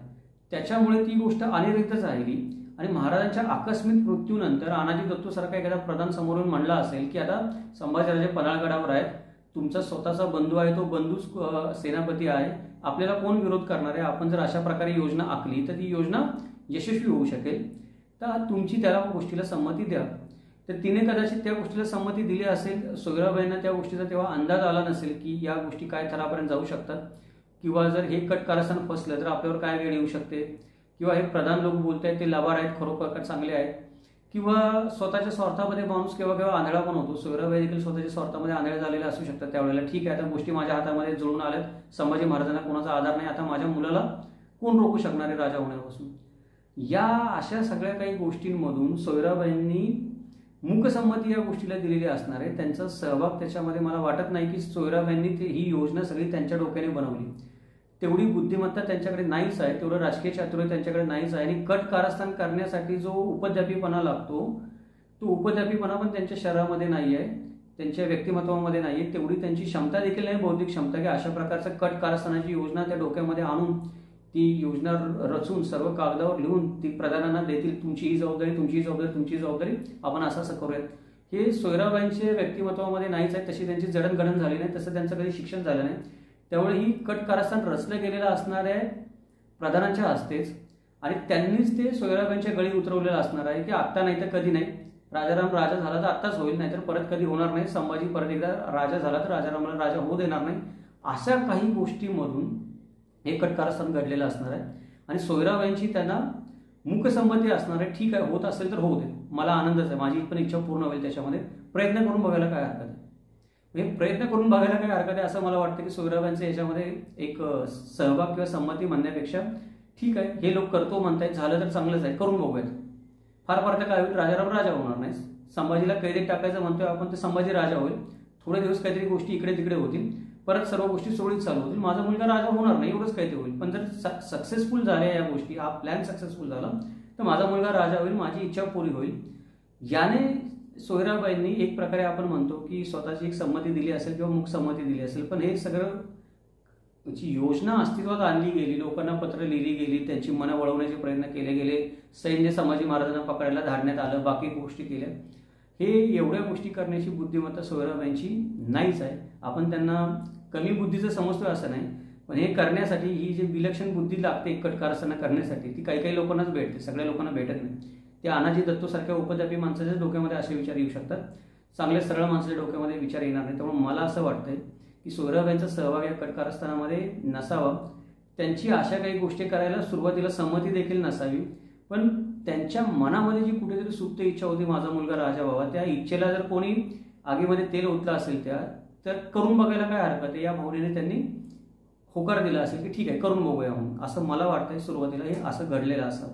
Speaker 1: त्याच्यामुळे ती गोष्ट अनिर्णितच राहिली. आणि महाराजांच्या आकस्मिक मृत्यूनंतर अनाजी दत्तूसारखा एखादा प्रधान समोरून म्हणला असेल की आता संभाजीराजे पन्हाळगडावर आहेत, तुमचा स्वतःचा बंधू आहे, तो बंधूच सेनापती आहे, आपल्याला कोण विरोध करणार आहे, आपण जर अशा प्रकारे योजना आखली तर ती योजना यशस्वी होऊ शकेल, तर तुमची त्याला गोष्टीला संमती द्या. तर तिने कदाचित त्या गोष्टीला संमती दिली असेल. सोयराबाईंना त्या गोष्टीचा तेव्हा अंदाज आला नसेल की या गोष्टी काय थरापर्यंत जाऊ शकतात किंवा जर हे कट कारस्थान फसलं तर आपल्यावर काय वेळ येऊ शकते किंवा हे प्रधान लोक बोलत आहेत ते लबाड आहेत खरोखर चांगले आहेत किंवा स्वतःच्या स्वार्थामध्ये माणूस केव्हा केव्हा आंधळा पण होतो. सोयराबाई देखील स्वतःच्या स्वार्थामध्ये आंधळे झालेले असू शकतात त्यावेळेला. ठीक आहे, आता गोष्टी माझ्या हातामध्ये जुळून आल्यात, संभाजी महाराजांना कोणाचा आधार नाही, आता माझ्या मुलाला कोण रोखू शकणार आहे राजा होण्यापासून. या अशा सगळ्या काही गोष्टींमधून सोयराबाईंनी मूकसंमती या गोष्टीला दिलेली असणार आहे. त्यांचा सहभाग त्याच्यामध्ये मला वाटत नाही की सोयराबाईंनी ही योजना सगळी त्यांच्या डोक्याने बनवली. तेवढी बुद्धिमत्ता त्यांच्याकडे नाहीच आहे, तेवढं राजकीय चातुर्य त्यांच्याकडे नाहीच आहे. आणि कट कारस्थान करण्यासाठी जो उपद्व्यापीपणा लागतो तो उपद्व्यापीपणा पण त्यांच्या शरीरामध्ये नाही आहे, त्यांच्या व्यक्तिमत्वामध्ये नाही आहे. तेवढी त्यांची क्षमता देखील नाही, बौद्धिक क्षमता, की अशा प्रकारचं कट कारस्थानाची योजना त्या डोक्यामध्ये आणून ती योजना रचून सर्व कागदावर लिहून ती प्रधानांना देतील, तुमची ही जबाबदारी, तुमची ही जबाबदारी, तुमची जबाबदारी, आपण असं करूयात. हे सोयराबाईंच्या व्यक्तिमत्वामध्ये नाहीच आहे. तशी त्यांची जडणघडण झाली नाही, तसं त्यांचं कधी शिक्षण झालं नाही. त्यामुळे ही कट कारस्थान रचलं गेलेलं असणार आहे प्रधानांच्या हस्तेच, आणि त्यांनीच ते सोयराबाईंच्या गळी उतरवलेलं असणार आहे की आत्ता नाही तर कधी नाही. राजाराम राजा झाला तर आत्ताच होईल, नाहीतर परत कधी होणार नाही. संभाजी परत एकदा राजा झाला तर राजारामला राजा होऊ देणार नाही. अशा काही गोष्टींमधून हे कट कारस्थान घडलेलं असणार आहे. आणि सोयराबाईंची त्यांना मूकसंमती असणार आहे. ठीक आहे, होत असेल तर होऊ दे, मला आनंदच आहे, माझी पण इच्छा पूर्ण होईल. त्याच्यामध्ये प्रयत्न करून बघायला काय हरकत आहे, म्हणजे प्रयत्न करून बघायला काय हरकत आहे असं मला वाटतं की सोयराबाईंचं याच्यामध्ये एक सहभाग किंवा संमती म्हणण्यापेक्षा ठीक आहे, हे लोक करतो म्हणतायत, झालं तर चांगलंच आहे, करून बघूयात. फार फार तर काय होईल, राजाराम राजा होणार नाही. संभाजीला कैदेत टाकायचं म्हणतोय आपण, तर संभाजी राजा होईल. थोडे दिवस काहीतरी गोष्टी इकडे तिकडे होतील, परत सर्व गोष्टी सुरळीत चालू होतील, माझा मुलगा राजा होणार नाही, एवढंच काही ते होईल. पण जर सक्सेसफुल झाल्या या गोष्टी, हा प्लॅन सक्सेसफुल झाला तर माझा मुलगा राजा होईल, माझी इच्छा पुरी होईल. याने सोयराबाईंनी एक प्रकारे आपण म्हणतो की स्वतःची एक संमती दिली असेल किंवा मूक संमती दिली असेल. पण हे सगळं योजना अस्तित्वात आणली गेली, लोकांना पत्र लिहिली गेली, त्यांची मनं वळवण्याचे प्रयत्न केले गेले, सैन्य संभाजी महाराजांना पकडायला धाडण्यात आलं, बाकी गोष्टी केल्या. हे एवढ्या गोष्टी करण्याची बुद्धिमत्ता सोयराबाईंची नाहीच आहे. आपण त्यांना कमी बुद्धीचं समजतोय असं नाही, पण हे करण्यासाठी ही जी विलक्षण बुद्धी लागते कट कारस्थाना करण्यासाठी, ती काही काही लोकांनाच भेटते, सगळ्या लोकांना भेटत नाही. त्या अनाजी दत्तोसारख्या उपद्व्यापी माणसाच्या डोक्यामध्ये असे विचार येऊ शकतात, चांगल्या सरळ माणसाच्या डोक्यामध्ये विचार येणार नाही. त्यामुळे मला असं वाटतंय की सोयराबाईंचा सहभाग या कट कारस्थानामध्ये नसावा. त्यांची अशा काही गोष्टी करायला सुरुवातीला संमती देखील नसावी, पण त्यांच्या मनामध्ये जी कुठेतरी सुप्त इच्छा होती माझा मुलगा राजा व्हावा, त्या इच्छेला जर कोणी आगीमध्ये तेल ओतलं असेल तर करून बघायला काय हरकत आहे, या भावनेने त्यांनी होकार दिला असेल की ठीक आहे करून बघूया म्हणून. असं मला वाटतंय सुरुवातीला हे असं घडलेलं असावं.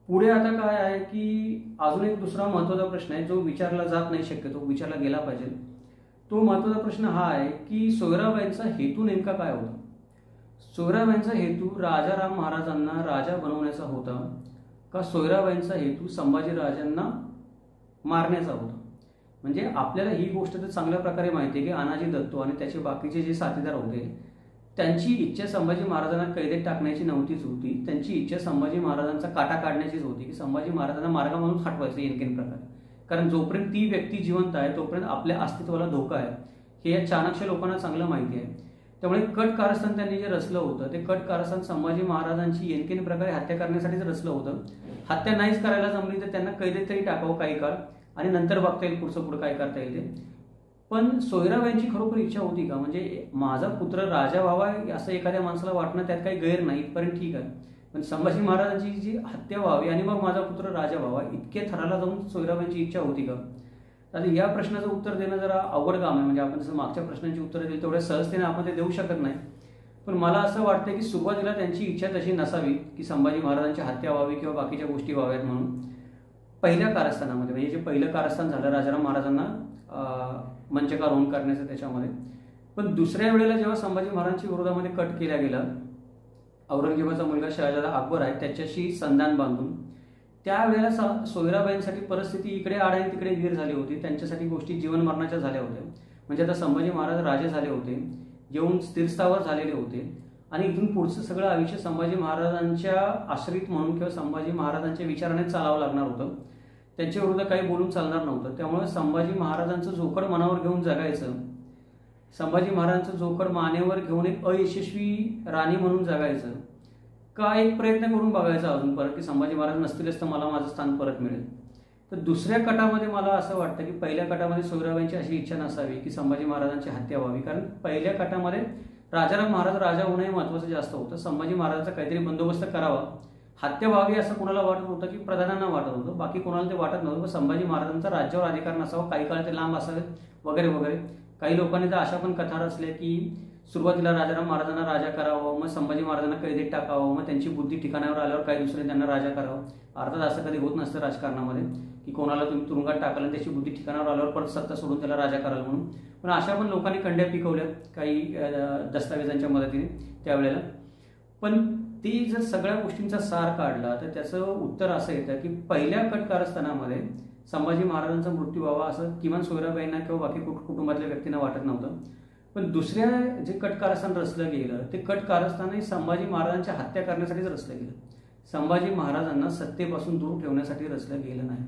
Speaker 1: पुढे आता काय आहे की अजून एक दुसरा महत्त्वाचा प्रश्न आहे जो विचारला जात नाही, शक्यतो विचारला गेला पाहिजे. तो महत्त्वाचा प्रश्न हा आहे की सोयराबाईंचा हेतू नेमका काय होता. सोयराबाईंचा हेतू राजाराम महाराजांना राजा बनवण्याचा होता का सोयराबाईंचा हेतू संभाजी राजांना मारण्याचा होता. म्हणजे आपल्याला ही गोष्ट तर चांगल्या प्रकारे माहिती आहे की अनाजी दत्तो आणि त्याचे बाकीचे जे साथीदार होते त्यांची इच्छा संभाजी महाराजांना कैदेत टाकण्याची नव्हतीच होती. त्यांची इच्छा संभाजी महाराजांचा काटा काढण्याचीच होती की संभाजी महाराजांना मार्गामधून हटवायचं येणकेन प्रकारे. कारण जोपर्यंत ती व्यक्ती जिवंत आहे तोपर्यंत आपल्या अस्तित्वाला धोका आहे, हे या चाणक्य लोकांना चांगलं माहिती आहे. त्यामुळे कट कारस्थान त्यांनी जे रचलं होतं ते कट कारस्थान संभाजी महाराजांची येणकेन प्रकारे हत्या करण्यासाठीच रचलं होतं. हत्या नाहीच करायला जमली तर त्यांना कैदेत तरी टाकावं काही काळ आणि नंतर बघता येईल पुढचं काय करता येईल ते. पण सोयराबाईंची खरोखर इच्छा होती का, म्हणजे माझा पुत्र राजा व्हावा असं एखाद्या माणसाला वाटणं त्यात काही गैर नाही, इथपर्यंत ठीक आहे. पण संभाजी महाराजांची जी हत्या व्हावी आणि मग माझा पुत्र राजा व्हावा इतक्या थराला जाऊन सोयराबाईंची इच्छा होती का. आता या प्रश्नाचं उत्तर देणं जरा अवघड काम आहे. म्हणजे आपण जसं मागच्या प्रश्नांची उत्तरं दिली तेवढ्या सहजतेने आपण ते देऊ शकत नाही. पण मला असं वाटतं की सुरुवातीला त्यांची इच्छा तशी नसावी की संभाजी महाराजांची हत्या व्हावी किंवा बाकीच्या गोष्टी व्हाव्यात म्हणून. पहिल्या कारस्थानामध्ये म्हणजे जे पहिलं कारस्थान झालं राजाराम महाराजांना मंचकार होऊन करण्याचं त्याच्यामध्ये. पण दुसऱ्या वेळेला जेव्हा संभाजी महाराजांच्या विरोधामध्ये कट केला गेला, औरंगजेबाचा मुलगा शहाजादा अकबर आहे त्याच्याशी संधान बांधून, त्यावेळेला सोयराबाईंसाठी परिस्थिती इकडे आड आणि तिकडे वीर झाली होती. त्यांच्यासाठी गोष्टी जीवन मरणाच्या झाल्या होत्या. म्हणजे आता संभाजी महाराज राजे झाले होते, येऊन स्थिरस्थावर झालेले होते आणि इथून पुढचं सगळं आयुष्य संभाजी महाराजांच्या आश्रित म्हणून किंवा संभाजी महाराजांच्या विचाराने चालावं लागणार होतं. त्यांच्या विरुद्ध काही बोलून चालणार नव्हतं. त्यामुळे संभाजी महाराजांचं जोखड मनावर घेऊन जगायचं, संभाजी महाराजांचं जोखड मानेवर घेऊन एक अयशस्वी राणी म्हणून जगायचं का एक प्रयत्न करून बघायचा अजून परत की संभाजी महाराज नसतीलच तर मला माझं स्थान परत मिळेल. तर दुसऱ्या कटामध्ये मला असं वाटतं की पहिल्या कटामध्ये सोयराबाईंची अशी इच्छा नसावी की संभाजी महाराजांची हत्या व्हावी. कारण पहिल्या कटामध्ये राजाराम महाराज राजा होणं हे महत्त्वाचं जास्त होतं. संभाजी महाराजांचा काहीतरी बंदोबस्त करावा हत्या व्हावी असं कोणाला वाटत होतं की प्रधानांना वाटत होतं, बाकी कोणाला ते वाटत नव्हतं. संभाजी महाराजांचा राज्यावर अधिकार नसावा, काही काळ ते लांब असावेत वगैरे वगैरे. काही लोकांनी तर अशा पण कथा रचल्या की सुरुवातीला राजाराम महाराजांना राजा करावं, मग संभाजी महाराजांना कैदेत टाकावं, मग त्यांची बुद्धी ठिकाणावर आल्यावर काही दुसरे त्यांना राजा करावं. अर्थात असं कधी होत नसतं राजकारणामध्ये की कोणाला तुम्ही तुरुंगात टाकाल आणि त्याची बुद्धी ठिकाणावर आल्यावर परत सत्ता सोडून त्याला राजा कराल म्हणून. पण अशा पण लोकांनी कंड्या पिकवल्या काही दस्तावेजांच्या मदतीने त्यावेळेला. पण ती जर सगळ्या गोष्टींचा सार काढला तर त्याचं उत्तर असं येतं की पहिल्या कट कारस्थानामध्ये संभाजी महाराजांचा मृत्यू व्हावा असं किमान सोयराबाईंना किंवा बाकी कुटुंबातल्या व्यक्तींना वाटत नव्हतं. पण दुसऱ्या जे कट कारस्थान रचलं गेलं ते कट कारस्थानही संभाजी महाराजांच्या हत्या करण्यासाठीच रचलं गेलं. संभाजी महाराजांना सत्तेपासून दूर ठेवण्यासाठी रचलं गेलं नाही.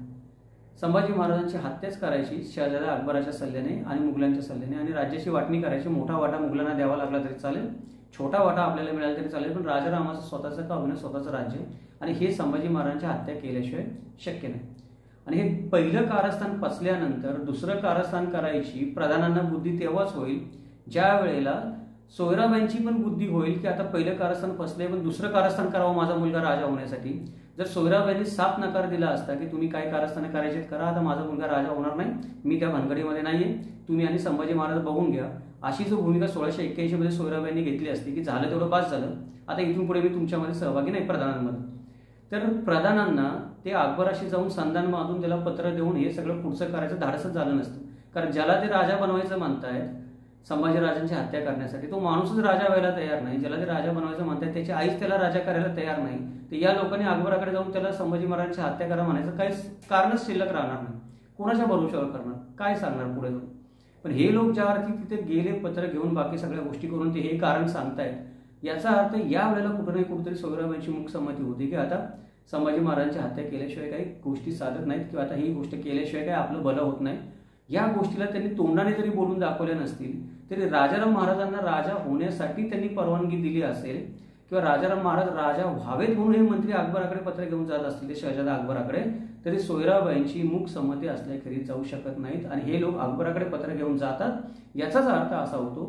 Speaker 1: संभाजी महाराजांची हत्याच करायची शहजादा अकबराच्या सल्ल्याने आणि मुघलांच्या सल्ल्याने, आणि राज्याची वाटणी करायची. मोठा वाटा मुघलांना द्यावा लागला तरी चालेल, छोटा वाटा आपल्याला मिळाला तरी चालेल, पण राजारामाचं स्वतःचं का होईना स्वतःचं राज्य, आणि हे संभाजी महाराजांच्या हत्या केल्याशिवाय शक्य नाही. आणि हे पहिलं कारस्थान पचल्यानंतर दुसरं कारस्थान करायची प्रधानांना बुद्धी तेव्हाच होईल ज्या वेळेला सोयराबाईंची पण बुद्धी होईल की आता पहिलं कारस्थान फसले पण दुसरं कारस्थान करावं माझा मुलगा राजा होण्यासाठी. जर सोयराबाईंनी साफ नकार दिला असता की तुम्ही काय कारस्थान करायचे करा, आता माझा मुलगा राजा होणार नाही, मी त्या भानगडीमध्ये नाहीये, तुम्ही आणि संभाजी महाराज बघून घ्या, अशी जो भूमिका 1681 मध्ये सोयराबाईंनी घेतली असती की झालं तेवढं पास झालं, आता इथून पुढे मी तुमच्यामध्ये सहभागी नाही प्रधानांमध्ये. तर प्रधानांना ते अकबराशी जाऊन संधान बांधून त्याला पत्र देऊन हे सगळं पुढचं करायचं धाडसच झालं नसतं. कारण ज्याला ते राजा बनवायचं म्हणतायत संभाजीराजांची हत्या करण्यासाठी, तो माणूसच राजा व्हायला तयार नाही. ज्याला ते राजा बनवायचं म्हणतात त्याची आईच त्याला राजा करायला तयार नाही, तर या लोकांनी अकबराकडे जाऊन त्याला संभाजी महाराजांची हत्या करा म्हणायचं काहीच कारणच शिल्लक राहणार नाही. कोणाच्या भरोशावर करणार, काय सांगणार पुढे जाऊन. पण हे लोक ज्या अर्थी तिथे गेले पत्र घेऊन बाकी सगळ्या गोष्टी करून ते हे कारण सांगतायत, याचा अर्थ या वेळेला कुठे नाही कुठेतरी सोयराबाईंची मुकसंमती होती की आता संभाजी महाराजांची हत्या केल्याशिवाय काही गोष्टी साधत नाहीत किंवा आता ही गोष्ट केल्याशिवाय काही आपलं भलं होत नाही. या गोष्टीला त्यांनी तोंडाने जरी बोलून दाखवल्या नसतील तरी राजाराम महाराजांना राजा होण्यासाठी त्यांनी परवानगी दिली असेल किंवा राजाराम महाराज राजा व्हावेत म्हणून हे मंत्री अकबराकडे पत्र घेऊन जात असतील ते शहजादा अकबराकडे, तरी सोयराबाईंची मूकसंमती असल्याखेरीज जाऊ शकत नाहीत. आणि हे लोक अकबराकडे पत्र घेऊन जातात, याचाच अर्थ असा होतो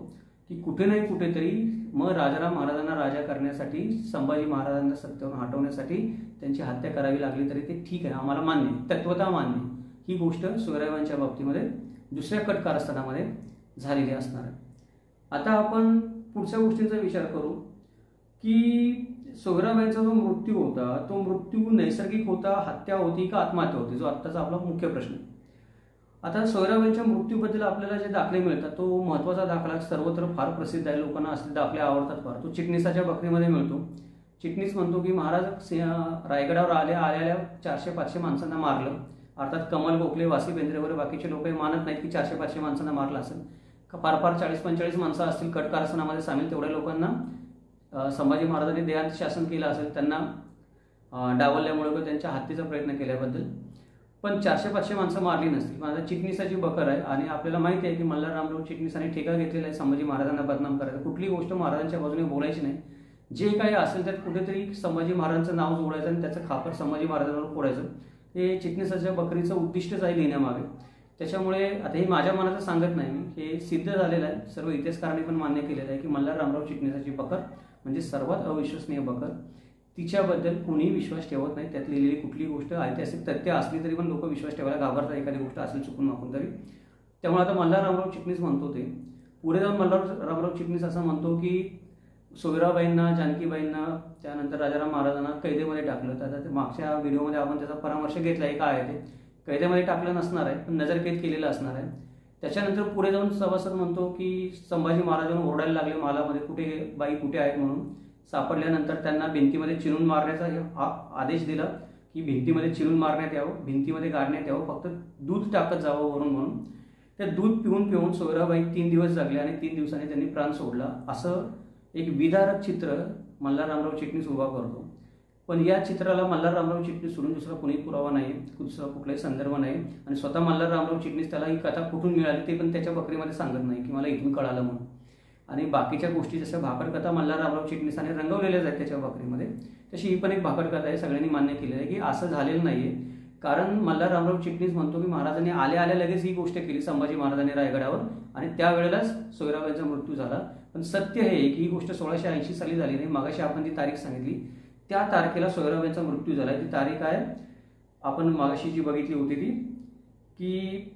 Speaker 1: की कुठे नाही कुठेतरी मग राजाराम महाराजांना राजा करण्यासाठी संभाजी महाराजांना सत्तेवरून हटवण्यासाठी त्यांची हत्या करावी लागली तरी ते ठीक आहे, आम्हाला मान्य, तत्वता मान्य. ही गोष्ट सोयराबाईंच्या बाबतीमध्ये दुसऱ्या कट कारस्थानामध्ये झालेली असणार आहे. आता आपण पुढच्या गोष्टींचा विचार करू की सोयराबाईंचा जो मृत्यू होता तो मृत्यू नैसर्गिक होता, हत्या होती का आत्महत्या होती, जो आत्ताचा आपला मुख्य प्रश्न. आता सोयराबाईंच्या मृत्यूबद्दल आपल्याला जे दाखले मिळतात तो महत्वाचा दाखला सर्वत्र फार प्रसिद्ध आहे, लोकांना असले दाखले आवडतात फार. तो चिटणीसाच्या बकरीमध्ये मिळतो. चिटणीस म्हणतो की महाराज रायगडावर आल्या 400-500 माणसांना मारलं. अर्थात कमल गोखले, वासी बेंद्रे वगैरे बाकीचे लोक मानत नाहीत की 400-500 माणसांना मारलं असेल, फार 40-45 माणसं असतील कट कारस्थानामध्ये सामील, तेवढ्या लोकांना संभाजी महाराजांनी देहांत शासन केलं असेल त्यांना डावलल्यामुळे किंवा त्यांच्या हत्येचा प्रयत्न केल्याबद्दल. पण 400-500 माणसं मारली नसतील. माझा चिटणीसाची बकर आहे आणि आपल्याला माहिती आहे की मल्हाररामराव चिटणीसाने ठेका घेतलेला आहे संभाजी महाराजांना बदनाम करायचा. कुठली गोष्ट महाराजांच्या बाजूने बोलायची नाही, जे काही असेल त्यात कुठेतरी संभाजी महाराजांचं नाव जोडायचं आणि त्याचं खापर संभाजी महाराजांवर फोडायचं, हे चिटणीसाच्या बकरीचं उद्दिष्टच आहे लिहिण्यामागे. त्याच्यामुळे आता हे माझ्या मनाचं सांगत नाही मी, हे सिद्ध झालेलं आहे, सर्व इतिहासकारांनी पण मान्य केलेलं आहे की मल्हाररामराव चिटणीसाची बकर म्हणजे सर्वात अविश्वसनीय बकर. तिच्याबद्दल कुणीही विश्वास ठेवत नाही. त्यात लिहिलेली कुठली गोष्ट ऐतिहासिक तथ्य असली तरी पण लोक विश्वास ठेवायला घाबरतात, एखादी गोष्ट असेल चुकून मागून तरी. त्यामुळे आता मल्हाररामराव चिटणीस म्हणतो ते पुढे जाऊन मल्हाररामराव चिटणीस असं म्हणतो की सोयराबाईंना, जानकीबाईंना, त्यानंतर राजाराम महाराजांना कैदेमध्ये टाकलं. आता ते मागच्या व्हिडिओमध्ये आपण त्याचा परामर्श घेतला आहे, काय आहे ते कैदेमध्ये टाकलं नसणार आहे पण नजरकैद केलेलं असणार आहे. त्याच्यानंतर पुढे जाऊन सभासद म्हणतो की संभाजी महाराजांना ओरडायला लागले मालामध्ये कुठे बाई कुठे आहेत म्हणून. सापडल्यानंतर त्यांना भिंतीमध्ये चिरून मारण्याचा आदेश दिला की भिंतीमध्ये चिरून मारण्यात यावं, भिंतीमध्ये गाडण्यात यावं, फक्त दूध टाकत जावं वरून म्हणून. ते दूध पिऊन पिऊन सोयराबाई 3 दिवस जगले आणि 3 दिवसांनी त्यांनी प्राण सोडला. असं एक विदारक चित्र मल्हाररामराव चिटणीस उभा करतो. पण या चित्राला मल्हाररामराव चिटणीस सोडून दुसरा कोणी पुरावा नाही, दुसरा कुठलाही संदर्भ नाही. आणि स्वतः मल्हाररामराव चिटणीस त्याला ही कथा कुठून मिळाली ते पण त्याच्या बकरीमध्ये सांगत नाही की मला इथून कळालं म्हणून. आणि बाकीच्या गोष्टी जसं भाकड कथा मल्हाररामराव चिटणीसाने रंगवलेल्याच आहेत त्याच्या बकरीमध्ये, तशी ही पण एक भाकड कथा आहे. सगळ्यांनी मान्य केलेलं आहे की असं झालेलं नाहीये. कारण मल्हाररामराव चिटणीस म्हणतो की महाराजांनी आल्या लगेच ही गोष्ट केली संभाजी महाराजांनी रायगडावर आणि त्यावेळेलाच सोयराबाईंचा मृत्यू झाला. पण सत्य हे की ही गोष्ट 1680 साली झाली नाही. मागाशी आपण ती तारीख सांगितली त्या तारखेला सोयराबाईंचा मृत्यू झाला. ती तारीख आहे आपण मागाशी जी बघितली होती ती की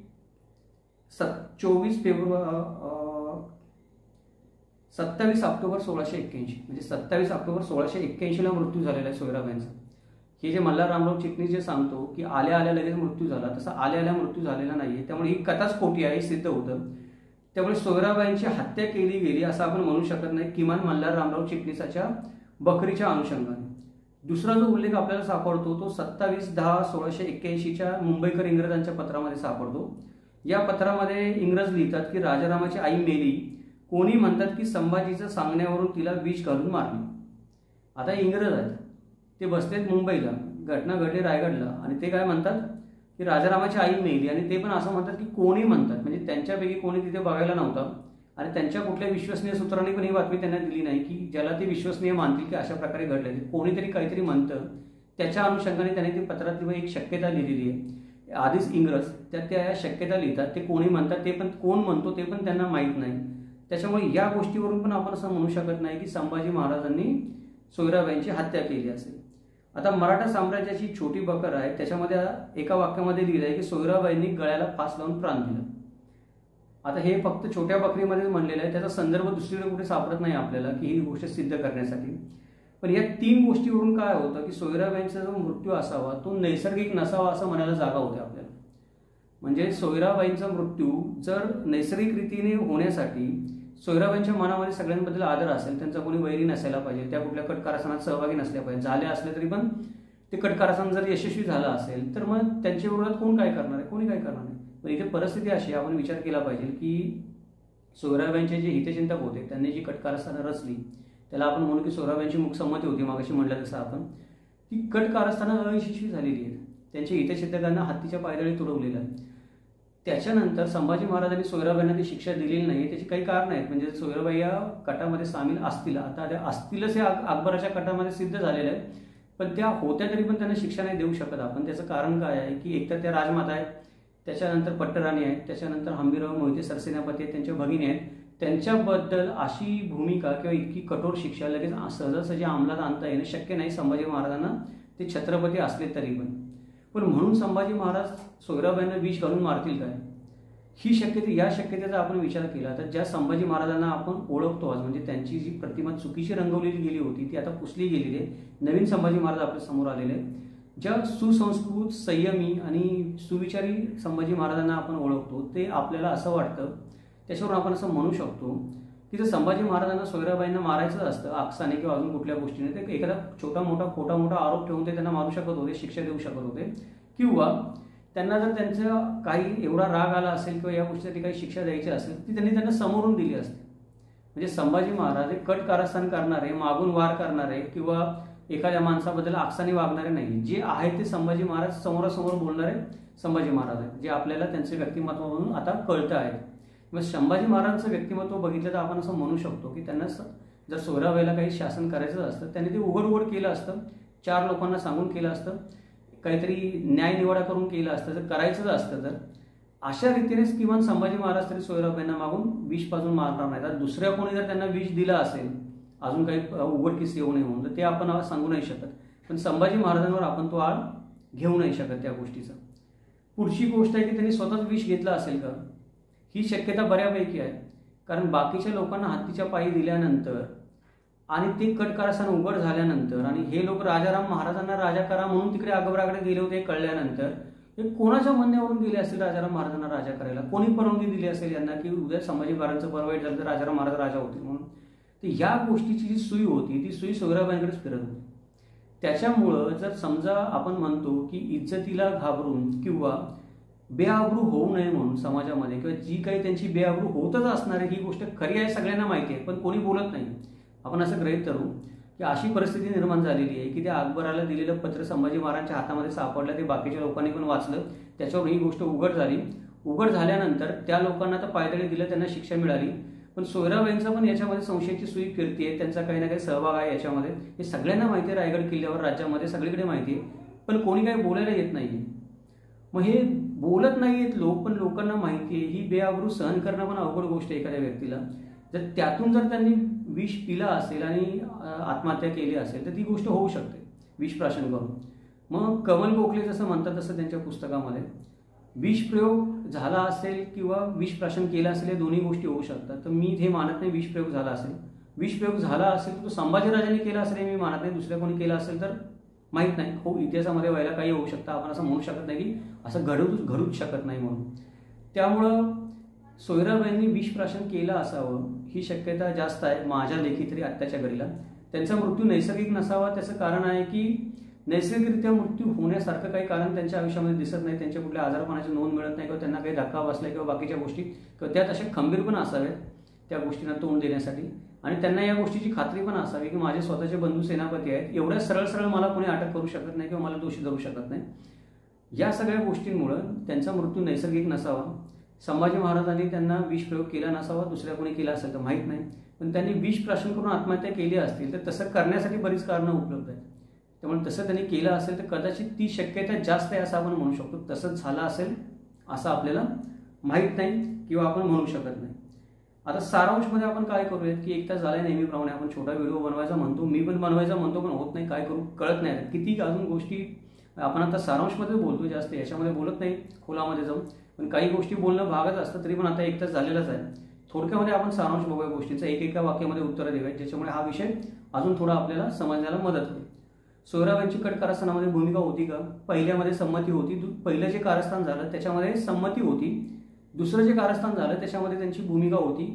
Speaker 1: 27 ऑक्टोबर 1681, म्हणजे 27 ऑक्टोबर 1681ला मृत्यू झालेला आहे सोयराबाईंचा. हे जे मल्हाररामराव चिटणीस जे सांगतो की आल्या आल्या लगेच मृत्यू झाला, तसा आल्या आल्या मृत्यू झालेला नाहीये. त्यामुळे ही कथाच खोटी आहे, सिद्ध होतं. त्यामुळे सोयराबाईंची हत्या केली गेली असं आपण म्हणू शकत नाही, किमान मल्हाररामराव चिटणीसाच्या बकरीच्या अनुषंगाने. दुसरा जो उल्लेख आपल्याला सापडतो तो 27/10/1681च्या मुंबईकर इंग्रजांच्या पत्रामध्ये सापडतो. या पत्रामध्ये इंग्रज लिहितात की राजारामाची आई मेली, कोणी म्हणतात की संभाजीचं सांगण्यावरून तिला विष घालून मारली. आता इंग्रज आहेत, ते बसलेत मुंबईला, घटना घडली रायगडला, आणि ते काय म्हणतात की राजारामाची आई मेली, आणि ते पण असं म्हणतात की कोणी म्हणतात, म्हणजे त्यांच्यापैकी कोणी तिथे बघायला नव्हतं आणि त्यांच्या कुठल्या विश्वसनीय सूत्रांनी पण ही बातमी त्यांना दिली नाही की ज्याला ते विश्वसनीय मानतील की अशा प्रकारे घडले. कोणीतरी काहीतरी म्हणतं, त्याच्या अनुषंगाने त्याने ती पत्रात एक शक्यता लिहिलेली आहे. आधीच इंग्रज त्या शक्यता लिहितात, ते कोणी म्हणतात ते पण कोण म्हणतो ते पण त्यांना माहीत नाही. त्याच्यामुळे या गोष्टीवरून पण आपण असं म्हणू शकत नाही की संभाजी महाराजांनी सोयराबाईंची हत्या केली असेल. आता मराठा साम्राज्याची छोटी बकर आहे, त्याच्यामध्ये एका वाक्यामध्ये लिहिलं आहे की सोयराबाईंनी गळ्याला फास लावून प्राण दिलं. आता हे फक्त छोट्या बकरीमध्ये म्हणलेलं आहे, त्याचा संदर्भ दुसरीकडे कुठे सापडत नाही आपल्याला की ही गोष्ट सिद्ध करण्यासाठी. पण या 3 गोष्टीवरून काय होतं की सोयराबाईंचा जो मृत्यू असावा तो नैसर्गिक नसावा असं म्हणायला जागा होते आपल्याला. म्हणजे सोयराबाईंचा मृत्यू जर नैसर्गिक रीतीने होण्यासाठी सोयराबाईंच्या मनामध्ये सगळ्यांबद्दल आदर असेल, त्यांचा कोणी वैरी नसायला पाहिजे, त्या कुठल्या कटकारस्थानात सहभागी नसल्या पाहिजे, झाले असले तरी पण ते कटकारस्थान जर यशस्वी झालं असेल तर मग त्यांच्या विरोधात कोण काय करणार आहे, कोणी काय करणार नाही. पण इथे परिस्थिती अशी आपण विचार केला पाहिजे की सोयराबाईंचे जे हितचिंतक होते त्यांनी जी कटकारस्थानं रचली, त्याला आपण म्हणू की सोयराबाईंची मुकसंमती होती, मागाशी म्हटलं तसं आपण, ती कटकारस्थानं अयशस्वी झालेली आहेत. त्यांच्या हितचिंतकांना हत्तीच्या पायदळी तुडवलेलं आहे. त्याच्यानंतर संभाजी महाराजांनी सोयराबाईंना ती शिक्षा दिलेली नाही, त्याची काही कारण आहेत. म्हणजे सोयराबाई या कटामध्ये सामील असतील, आता त्या असतीलच हे अकबराच्या कटामध्ये सिद्ध झालेलं आहे, पण त्या होत्या तरी पण त्यांना शिक्षा नाही देऊ शकत आपण. त्याचं कारण काय आहे की एकतर त्या राजमाता आहेत, त्याच्यानंतर पट्टराणी आहेत, त्याच्यानंतर हंबीरराव मोहिते सरसेनापती आहेत, त्यांच्या भगिनी आहेत. त्यांच्याबद्दल अशी भूमिका किंवा इतकी कठोर शिक्षा लगेच सहजासहजी अंमलात आणता येणं शक्य नाही संभाजी महाराजांना, ते छत्रपती असले तरी पण. पण म्हणून संभाजी महाराज सोयराबाईंना विष घालून मारतील काय, ही शक्यता, या शक्यतेचा आपण विचार केला तर ज्या संभाजी महाराजांना आपण ओळखतो आज, म्हणजे त्यांची जी प्रतिमा चुकीची रंगवलेली गेली होती ती आता पुसली गेलेली आहे. नवीन संभाजी महाराज आपल्या समोर आलेले आहेत. ज्या सुसंस्कृत, संयमी आणि सुविचारी संभाजी महाराजांना आपण ओळखतो, ते आपल्याला असं वाटतं, त्याच्यावरून आपण असं म्हणू शकतो की जर संभाजी महाराजांना सोयराबाईंना मारायचं असतं आकसाने किंवा अजून कुठल्या गोष्टीने, तर एखादा खोटा मोठा आरोप ठेवून ते त्यांना मारू शकत होते, शिक्षा देऊ शकत होते. किंवा त्यांना जर त्यांचा काही एवढा राग आला असेल किंवा या गोष्टीसाठी काही शिक्षा द्यायची असेल ती त्यांना समोरून दिली असते. म्हणजे संभाजी महाराज हे कट कारस्थान करणारे, मागून वार करणारे किंवा एखाद्या माणसाबद्दल आकसाने वागणारे नाही, जे आहे ते संभाजी महाराज समोरासमोर बोलणारे संभाजी महाराज आहेत, जे आपल्याला त्यांचे व्यक्तिमत्व म्हणून आता कळतं आहे. मग संभाजी महाराजांचं व्यक्तिमत्व बघितलं तर आपण असं म्हणू शकतो की त्यांना जर सोयराबाईला काही शासन करायचं असतं त्यांनी ते उघड केलं असतं, 4 लोकांना सांगून केलं असतं, काहीतरी न्याय निवाडा करून केलं असतं. जर करायचंच असतं तर अशा रीतीनेच किमान संभाजी महाराज तरी सोयराबाईंना मागून विष पाजून मारणार नाही. तर दुसऱ्या कोणी जर त्यांना विष दिलं असेल अजून काही उघडकीस येऊ नये म्हणून, तर ते आपण सांगू नाही शकत. पण संभाजी महाराजांवर आपण तो आळ घेऊ नाही शकत त्या गोष्टीचा. पुढची गोष्ट आहे की त्यांनी स्वतःच विष घेतलं असेल का, ही शक्यता बऱ्यापैकी आहे. कारण बाकीच्या लोकांना हत्तीच्या पायी दिल्यानंतर आणि ते कट कारस्थान उघड झाल्यानंतर आणि हे लोक राजाराम महाराजांना राजा करा म्हणून तिकडे अकबराकडे गेले होते कळल्यानंतर, हे कोणाच्या म्हणण्यावरून गेले असेल राजाराम महाराजांना राजा करायला, कोणी परवानगी दिली असेल यांना की उद्या संभाजी महाराजांचं बरं वाईट झालं तर राजाराम महाराज राजा होतील म्हणून. तर ह्या गोष्टीची जी सुई होती ती सुई सोयराबाईंकडेच फिरत होती. त्याच्यामुळं जर समजा आपण म्हणतो की इज्जतीला घाबरून किंवा बेआबरू होऊ नये म्हणून समाजामध्ये, किंवा जी काही त्यांची बेआबरू होतच असणार आहे ही गोष्ट खरी आहे, सगळ्यांना माहिती आहे, पण कोणी बोलत नाही. आपण असं गृहीत धरू की अशी परिस्थिती निर्माण झालेली आहे की त्या अकबराला दिलेलं पत्र संभाजी महाराजांच्या हातामध्ये सापडलं, ते बाकीच्या लोकांनी पण वाचलं, त्याच्यावर ही गोष्ट उघड झाली. उघड झाल्यानंतर त्या लोकांना तर पायदळी दिलं, त्यांना शिक्षा मिळाली, पण सोयराबाईंचा पण याच्यामध्ये संशयाची सुई फिरते आहे, त्यांचा काही ना काही सहभाग आहे याच्यामध्ये, हे सगळ्यांना माहिती आहे. रायगड किल्ल्यावर, राज्यामध्ये सगळीकडे माहिती आहे, पण कोणी काही बोलायला येत नाहीये. मग हे बोलत नाहीयेत लोक, पण लोकांना माहिती आहे. ही बेआबरू सहन करणं पण अवघड गोष्ट आहे एखाद्या व्यक्तीला. जर त्यातून जर त्यांनी विष पिला असेल आणि आत्महत्या केली असेल तर ती गोष्ट होऊ शकते विष प्राशन करून. मग कमल गोखले जसं म्हणतात तसं त्यांच्या पुस्तकामध्ये विष प्रयोग झाला असेल किंवा विष प्राशन केलं असेल या दोन्ही गोष्टी होऊ शकतात. तर मी हे मानत नाही विष प्रयोग झाला असेल. विष प्रयोग झाला असेल तर तो संभाजीराजांनी केला असेल हे मी मानत नाही. दुसऱ्या कोणी केला असेल तर माहीत नाही. हो, इतिहासामध्ये व्हायला काही होऊ शकतं. आपण असं म्हणू शकत नाही की असं घडूच शकत नाही म्हणून. त्यामुळं सोयराबाईंनी विष प्राशन केलं असावं ही शक्यता जास्त आहे माझ्या लेखी तरी आत्ताच्या घडीला. त्यांचा मृत्यू नैसर्गिक नसावा. त्याचं कारण आहे की नैसर्गिकरित्या मृत्यू होण्यासारखं काही कारण त्यांच्या आयुष्यामध्ये दिसत नाही. त्यांच्या कुठल्या आजारपणाची नोंद मिळत नाही किंवा त्यांना काही धक्का बसला किंवा बाकीच्या गोष्टी किंवा त्यात असे खंबीर पण असावेत त्या गोष्टींना तोंड देण्यासाठी. आणि त्यांना या गोष्टीची खात्री पण असावी की माझे स्वतःचे बंधू सेनापती आहेत, एवढ्या सरळ मला कोणी अटक करू शकत नाही किंवा मला दोषी धरू शकत नाही. या सगळ्या गोष्टींमुळं त्यांचा मृत्यू नैसर्गिक नसावा. संभाजी महाराजांनी त्यांना विष प्रयोग केला नसावा. दुसऱ्या कोणी केला असेल तर माहीत नाही. पण त्यांनी विष प्राशन करून आत्महत्या केली असतील तर तसं करण्यासाठी बरीच कारणं उपलब्ध आहेत. त्यामुळे तसं त्यांनी केलं असेल तर कदाचित ती शक्यता जास्त आहे असं आपण म्हणू शकतो. तसंच झालं असेल असं आपल्याला माहीत नाही किंवा आपण म्हणू शकत नाही. आता सारांशमध्ये आपण काय करूयात की एक तास झालाय नेहमीप्रमाणे आपण छोटा व्हिडिओ बनवायचा म्हणतो, मी पण बनवायचा म्हणतो, पण होत नाही. काय करू कळत नाही. किती अजून गोष्टी आपण आता सारांशमध्ये बोलतो, जास्त याच्यामध्ये बोलत नाही खोलामध्ये जाऊन. पण काही गोष्टी बोलणं भागच असतं. तरी पण आता एक तास झालेलाच आहे. थोडक्यामध्ये आपण सारांश बघूया गोष्टींचा, एका वाक्यामध्ये उत्तरं देऊयात ज्याच्यामुळे हा विषय अजून थोडा आपल्याला समजण्याला मदत होईल. सोयराबाईंची कट कारस्थानामध्ये भूमिका होती का? पहिल्यामध्ये संमती होती. पहिलं जे कारस्थान झालं त्याच्यामध्ये संमती होती. दुसरं जे कारस्थान झालं त्याच्यामध्ये त्यांची भूमिका होती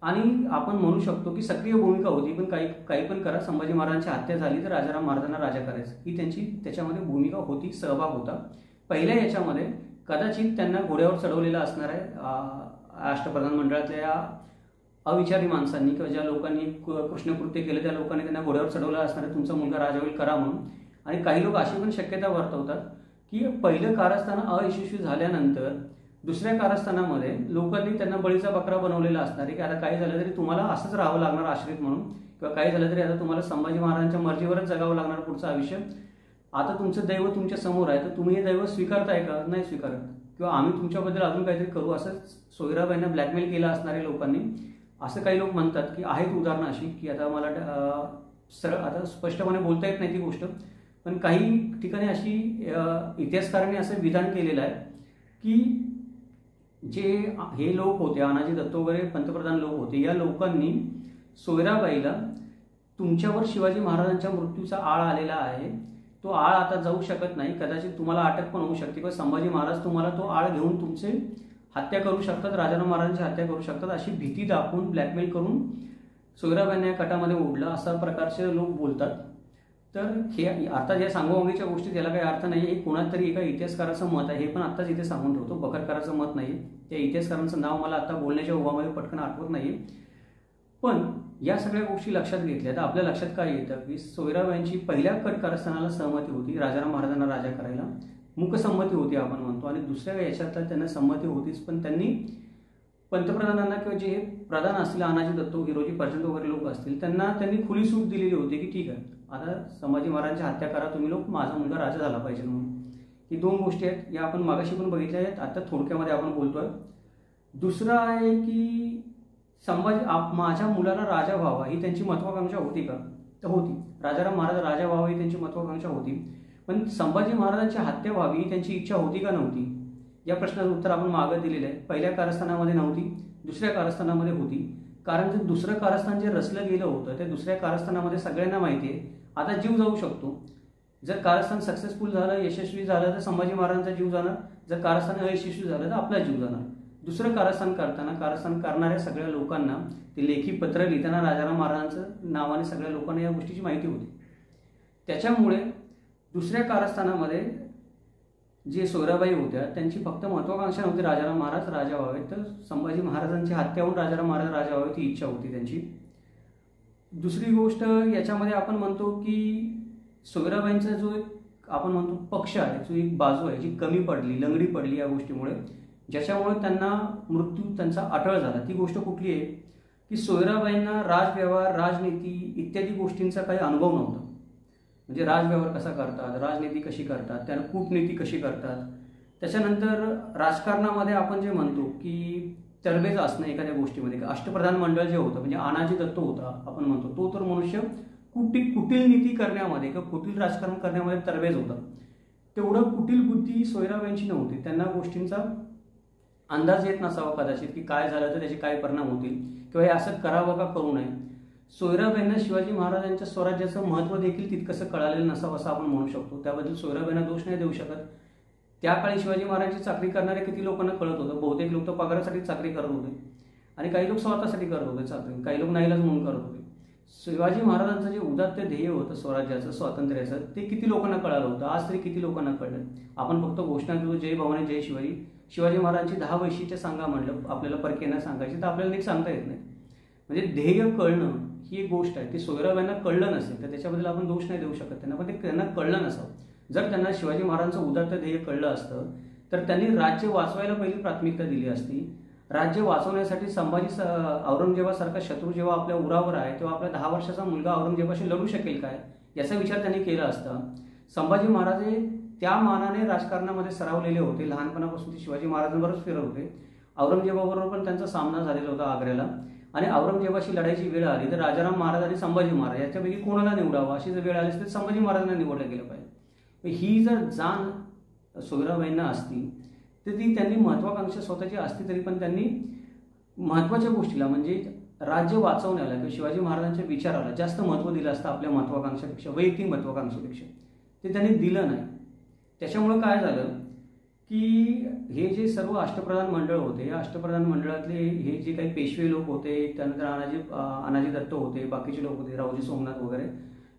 Speaker 1: आणि आपण म्हणू शकतो की सक्रिय भूमिका होती. पण काही पण करा, संभाजी महाराजांची हत्या झाली तर राजाराम महाराजांना राजा करायचं ही त्यांची त्याच्यामध्ये भूमिका होती, सहभाग होता. पहिल्या याच्यामध्ये कदाचित त्यांना घोड्यावर चढवलेलं असणार आहे अष्टप्रधान मंडळातल्या या अविचारी माणसांनी किंवा ज्या लोकांनी कृष्णकृत्य केलं त्या लोकांनी त्यांना घोड्यावर चढवलं असणार आहे, तुमचा मुलगा राजा होईल करा म्हणून. आणि काही लोक अशी पण शक्यता वर्तवतात की पहिलं कारस्थान अयशस्वी झाल्यानंतर दुसऱ्या कारस्थानामध्ये लोकांनी त्यांना बळीचा बकरा बनवलेला असणार आहे की आता काही झालं तरी तुम्हाला असंच राहावं लागणार आश्रित म्हणून, किंवा काही झालं तरी आता तुम्हाला संभाजी महाराजांच्या मर्जीवरच जगावं लागणार पुढचं आयुष्य. आता तुमचं दैव तुमच्या समोर आहे तर तुम्ही हे दैव स्वीकारताय का? नाही स्वीकारत. किंवा आम्ही तुमच्याबद्दल अजून काहीतरी करू असं सोयराबाईंना ब्लॅकमेल केलं असणाऱ्या लोकांनी. असं काही लोक म्हणतात की आहेत उदाहरणं अशी की आता मला आता स्पष्टपणे बोलता येत नाही ती गोष्ट, पण काही ठिकाणी अशी इतिहासकारांनी असं विधान केलेलं आहे की जे हे लोक होते, अनाजी दत्त वगैरे पंतप्रधान लोक होते, या लोकांनी सोयराबाईला तुमच्यावर शिवाजी महाराजांच्या मृत्यूचा आळ आलेला आहे, तो आळ आता जाऊ शकत नाही, कदाचित तुम्हाला अटक पण होऊ शकते किंवा संभाजी महाराज तुम्हाला तो आळ घेऊन तुमचे हत्या करू शकतात, राजाराम महाराजांची हत्या करू शकतात, अशी भीती दाखवून ब्लॅकमेल करून सोयराबाईंना या कटामध्ये ओढलं असा प्रकारचे लोक बोलतात. तर हे आता या सांगोवांगीच्या गोष्टी त्याला काही अर्थ नाही. हे कोणातरी एका इतिहासकाराचं मत आहे, हे पण आत्ताच इथे सांगून ठेवतो. बखरकरांचं मत नाही. त्या इतिहासकारांचं नाव मला आता बोलण्याच्या ओघामध्ये पटकन आठवत नाही. पण या सगळ्या गोष्टी लक्षात घेतल्या तर आपल्या लक्षात काय येतं की सोयराबाईंची पहिल्या कट कारस्थानाला सहमती होती राजाराम महाराजांना राजा करायला, मूकसंमती होती आपण म्हणतो, आणि दुसऱ्या याच्यातला त्यांना संमती होतीच. पण त्यांनी पंतप्रधानांना किंवा जे प्रधान असतील अनाजी दत्त, हिरोजी पर्जंत वगैरे लोक असतील त्यांनी खुली सूट दिलेली होती की ठीक आहे आता संभाजी महाराजांची हत्या करा तुम्ही लोक, माझा मुलगा राजा झाला पाहिजे म्हणून. ही दोन गोष्टी आहेत, या आपण मागाशी पण बघितल्या आहेत, आता थोडक्यामध्ये आपण बोलतोय. दुसरं आहे की माझ्या मुलाला राजा व्हावा ही त्यांची महत्वाकांक्षा होती का? तर होती. राजाराम महाराज राजा व्हावा ही त्यांची महत्वाकांक्षा होती. पण संभाजी महाराजांची हत्या व्हावी ही त्यांची इच्छा होती का नव्हती? या प्रश्नाचं उत्तर आपण मागं दिलेलं आहे. पहिल्या कारस्थानामध्ये नव्हती, दुसऱ्या कारस्थानामध्ये होती. कारण जे दुसरं कारस्थान जे रचलं गेलं होतं ते दुसऱ्या कारस्थानामध्ये सगळ्यांना माहिती आहे आता जीव जाऊ शकतो. जर कारस्थान सक्सेसफुल झालं, यशस्वी झालं तर संभाजी महाराजांचा जीव जाणार, जर कारस्थान अयशस्वी झालं तर आपला जीव जाणार. दुसरं कारस्थान करताना कारस्थान करणाऱ्या सगळ्या लोकांना ते लेखी पत्र लिहिताना राजाराम महाराजांचं नावाने सगळ्या लोकांना या गोष्टीची माहिती होती. त्याच्यामुळे दुसऱ्या कारस्थानामध्ये जे सोयराबाई होत्या त्यांची फक्त महत्वाकांक्षा नव्हती राजाराम महाराज राजा व्हावेत, तर संभाजी महाराजांची हत्या होऊन राजाराम महाराज राजा व्हावेत ही इच्छा होती त्यांची. दुसरी गोष्ट याच्यामध्ये आपण म्हणतो की सोयराबाईंचा जो एक आपण म्हणतो पक्ष आहे, जो एक बाजू आहे जी कमी पडली, लंगडी पडली या गोष्टीमुळे, ज्याच्यामुळे त्यांना मृत्यू त्यांचा अटळ झाला. ती गोष्ट कुठली आहे की सोयराबाईंना राजव्यवहार, राजनीती इत्यादी गोष्टींचा काही अनुभव नव्हता. म्हणजे राजव्यवहार कसा करतात, राजनीती कशी करतात, त्यांना कूटनीती कशी करतात, त्याच्यानंतर राजकारणामध्ये आपण जे म्हणतो की तरबेज असणं एखाद्या गोष्टीमध्ये. अष्टप्रधान मंडळ जे होतं म्हणजे अनाजी दत्तो होता आपण म्हणतो, तो तर मनुष्य कुटील नीती करण्यामध्ये किंवा कुटील राजकारण करण्यामध्ये तरबेज होता. तेवढं कुटील बुद्धी सोयराबाईंची नव्हती. त्यांना गोष्टींचा अंदाज येत नसावा कदाचित की काय झालं तर त्याचे काय परिणाम होतील किंवा हे असं करावं का करू नये. सोयराबाईंना शिवाजी महाराजांच्या स्वराज्याचं महत्त्व देखील तितकंसं कळालेलं नसावं असं आपण म्हणू शकतो. त्याबद्दल सोयराबाईंना दोष नाही देऊ शकत. त्या काळी शिवाजी महाराजांची चाकरी करणारे किती लोकांना कळत होतं. बहुतेक लोक तर पगारासाठी चाकरी करत होते आणि काही लोक स्वतःसाठी करत होते चाकरी, काही लोक नाईलाज म्हणून करत होते. शिवाजी महाराजांचं जे उदात्त ध्येय होतं स्वराज्याचं, स्वातंत्र्याचं, ते किती लोकांना कळालं होतं. आज तरी किती लोकांना कळलं. आपण फक्त घोषणा देतो जय भवानी जय शिवाजी. शिवाजी महाराजांची 10 वैशिष्ट्य सांगा म्हणलं आपल्याला परकेना सांगायची तर आपल्याला नीट सांगता येत नाही. म्हणजे ध्येय कळणं ही एक गोष्ट आहे. ते सोयराबाईंना कळलं नसेल तर त्याच्याबद्दल आपण दोष नाही देऊ शकत त्यांना, पण ते त्यांना कळलं नसावं. जर त्यांना शिवाजी महाराजांचं उदात्त ध्येय कळलं असतं तर त्यांनी राज्य वाचवायला पहिली प्राथमिकता दिली असती. राज्य वाचवण्यासाठी संभाजी औरंगजेबासारखा शत्रू जेव्हा आपल्या उरावर आहे तेव्हा आपला 10 वर्षाचा मुलगा औरंगजेबाशी लढू शकेल काय याचा विचार त्यांनी केला असता. संभाजी महाराज त्या मानाने राजकारणामध्ये सरावलेले होते. लहानपणापासून ते शिवाजी महाराजांबरोबर फिरत होते. औरंगजेबाबरोबर पण त्यांचा सामना झालेला होता आग्र्याला. आणि औरंगजेबाशी लढायची वेळ आली तर राजाराम महाराज आणि संभाजी महाराज याच्यापैकी कोणाला निवडावं अशी जर वेळ आली तर संभाजी महाराजांना निवडलं गेलं पाहिजे. ही जर जाण सोयराबाईंना असती तर ती त्यांनी महत्वाकांक्षा स्वतःची असती तरी पण त्यांनी महत्वाच्या गोष्टीला म्हणजे राज्य वाचवण्याला किंवा शिवाजी महाराजांच्या विचाराला जास्त महत्त्व दिलं असतं आपल्या महत्वाकांक्षेपेक्षा, वैयक्तिक महत्वाकांक्षेपेक्षा. ते त्यांनी दिलं नाही. त्याच्यामुळं काय झालं की हे जे सर्व अष्टप्रधान मंडळ होते, या अष्टप्रधान मंडळातले हे जे काही पेशवे लोक होते, त्यानंतर अनाजी दत्त होते, बाकीचे लोक होते, रावजी सोमनाथ वगैरे,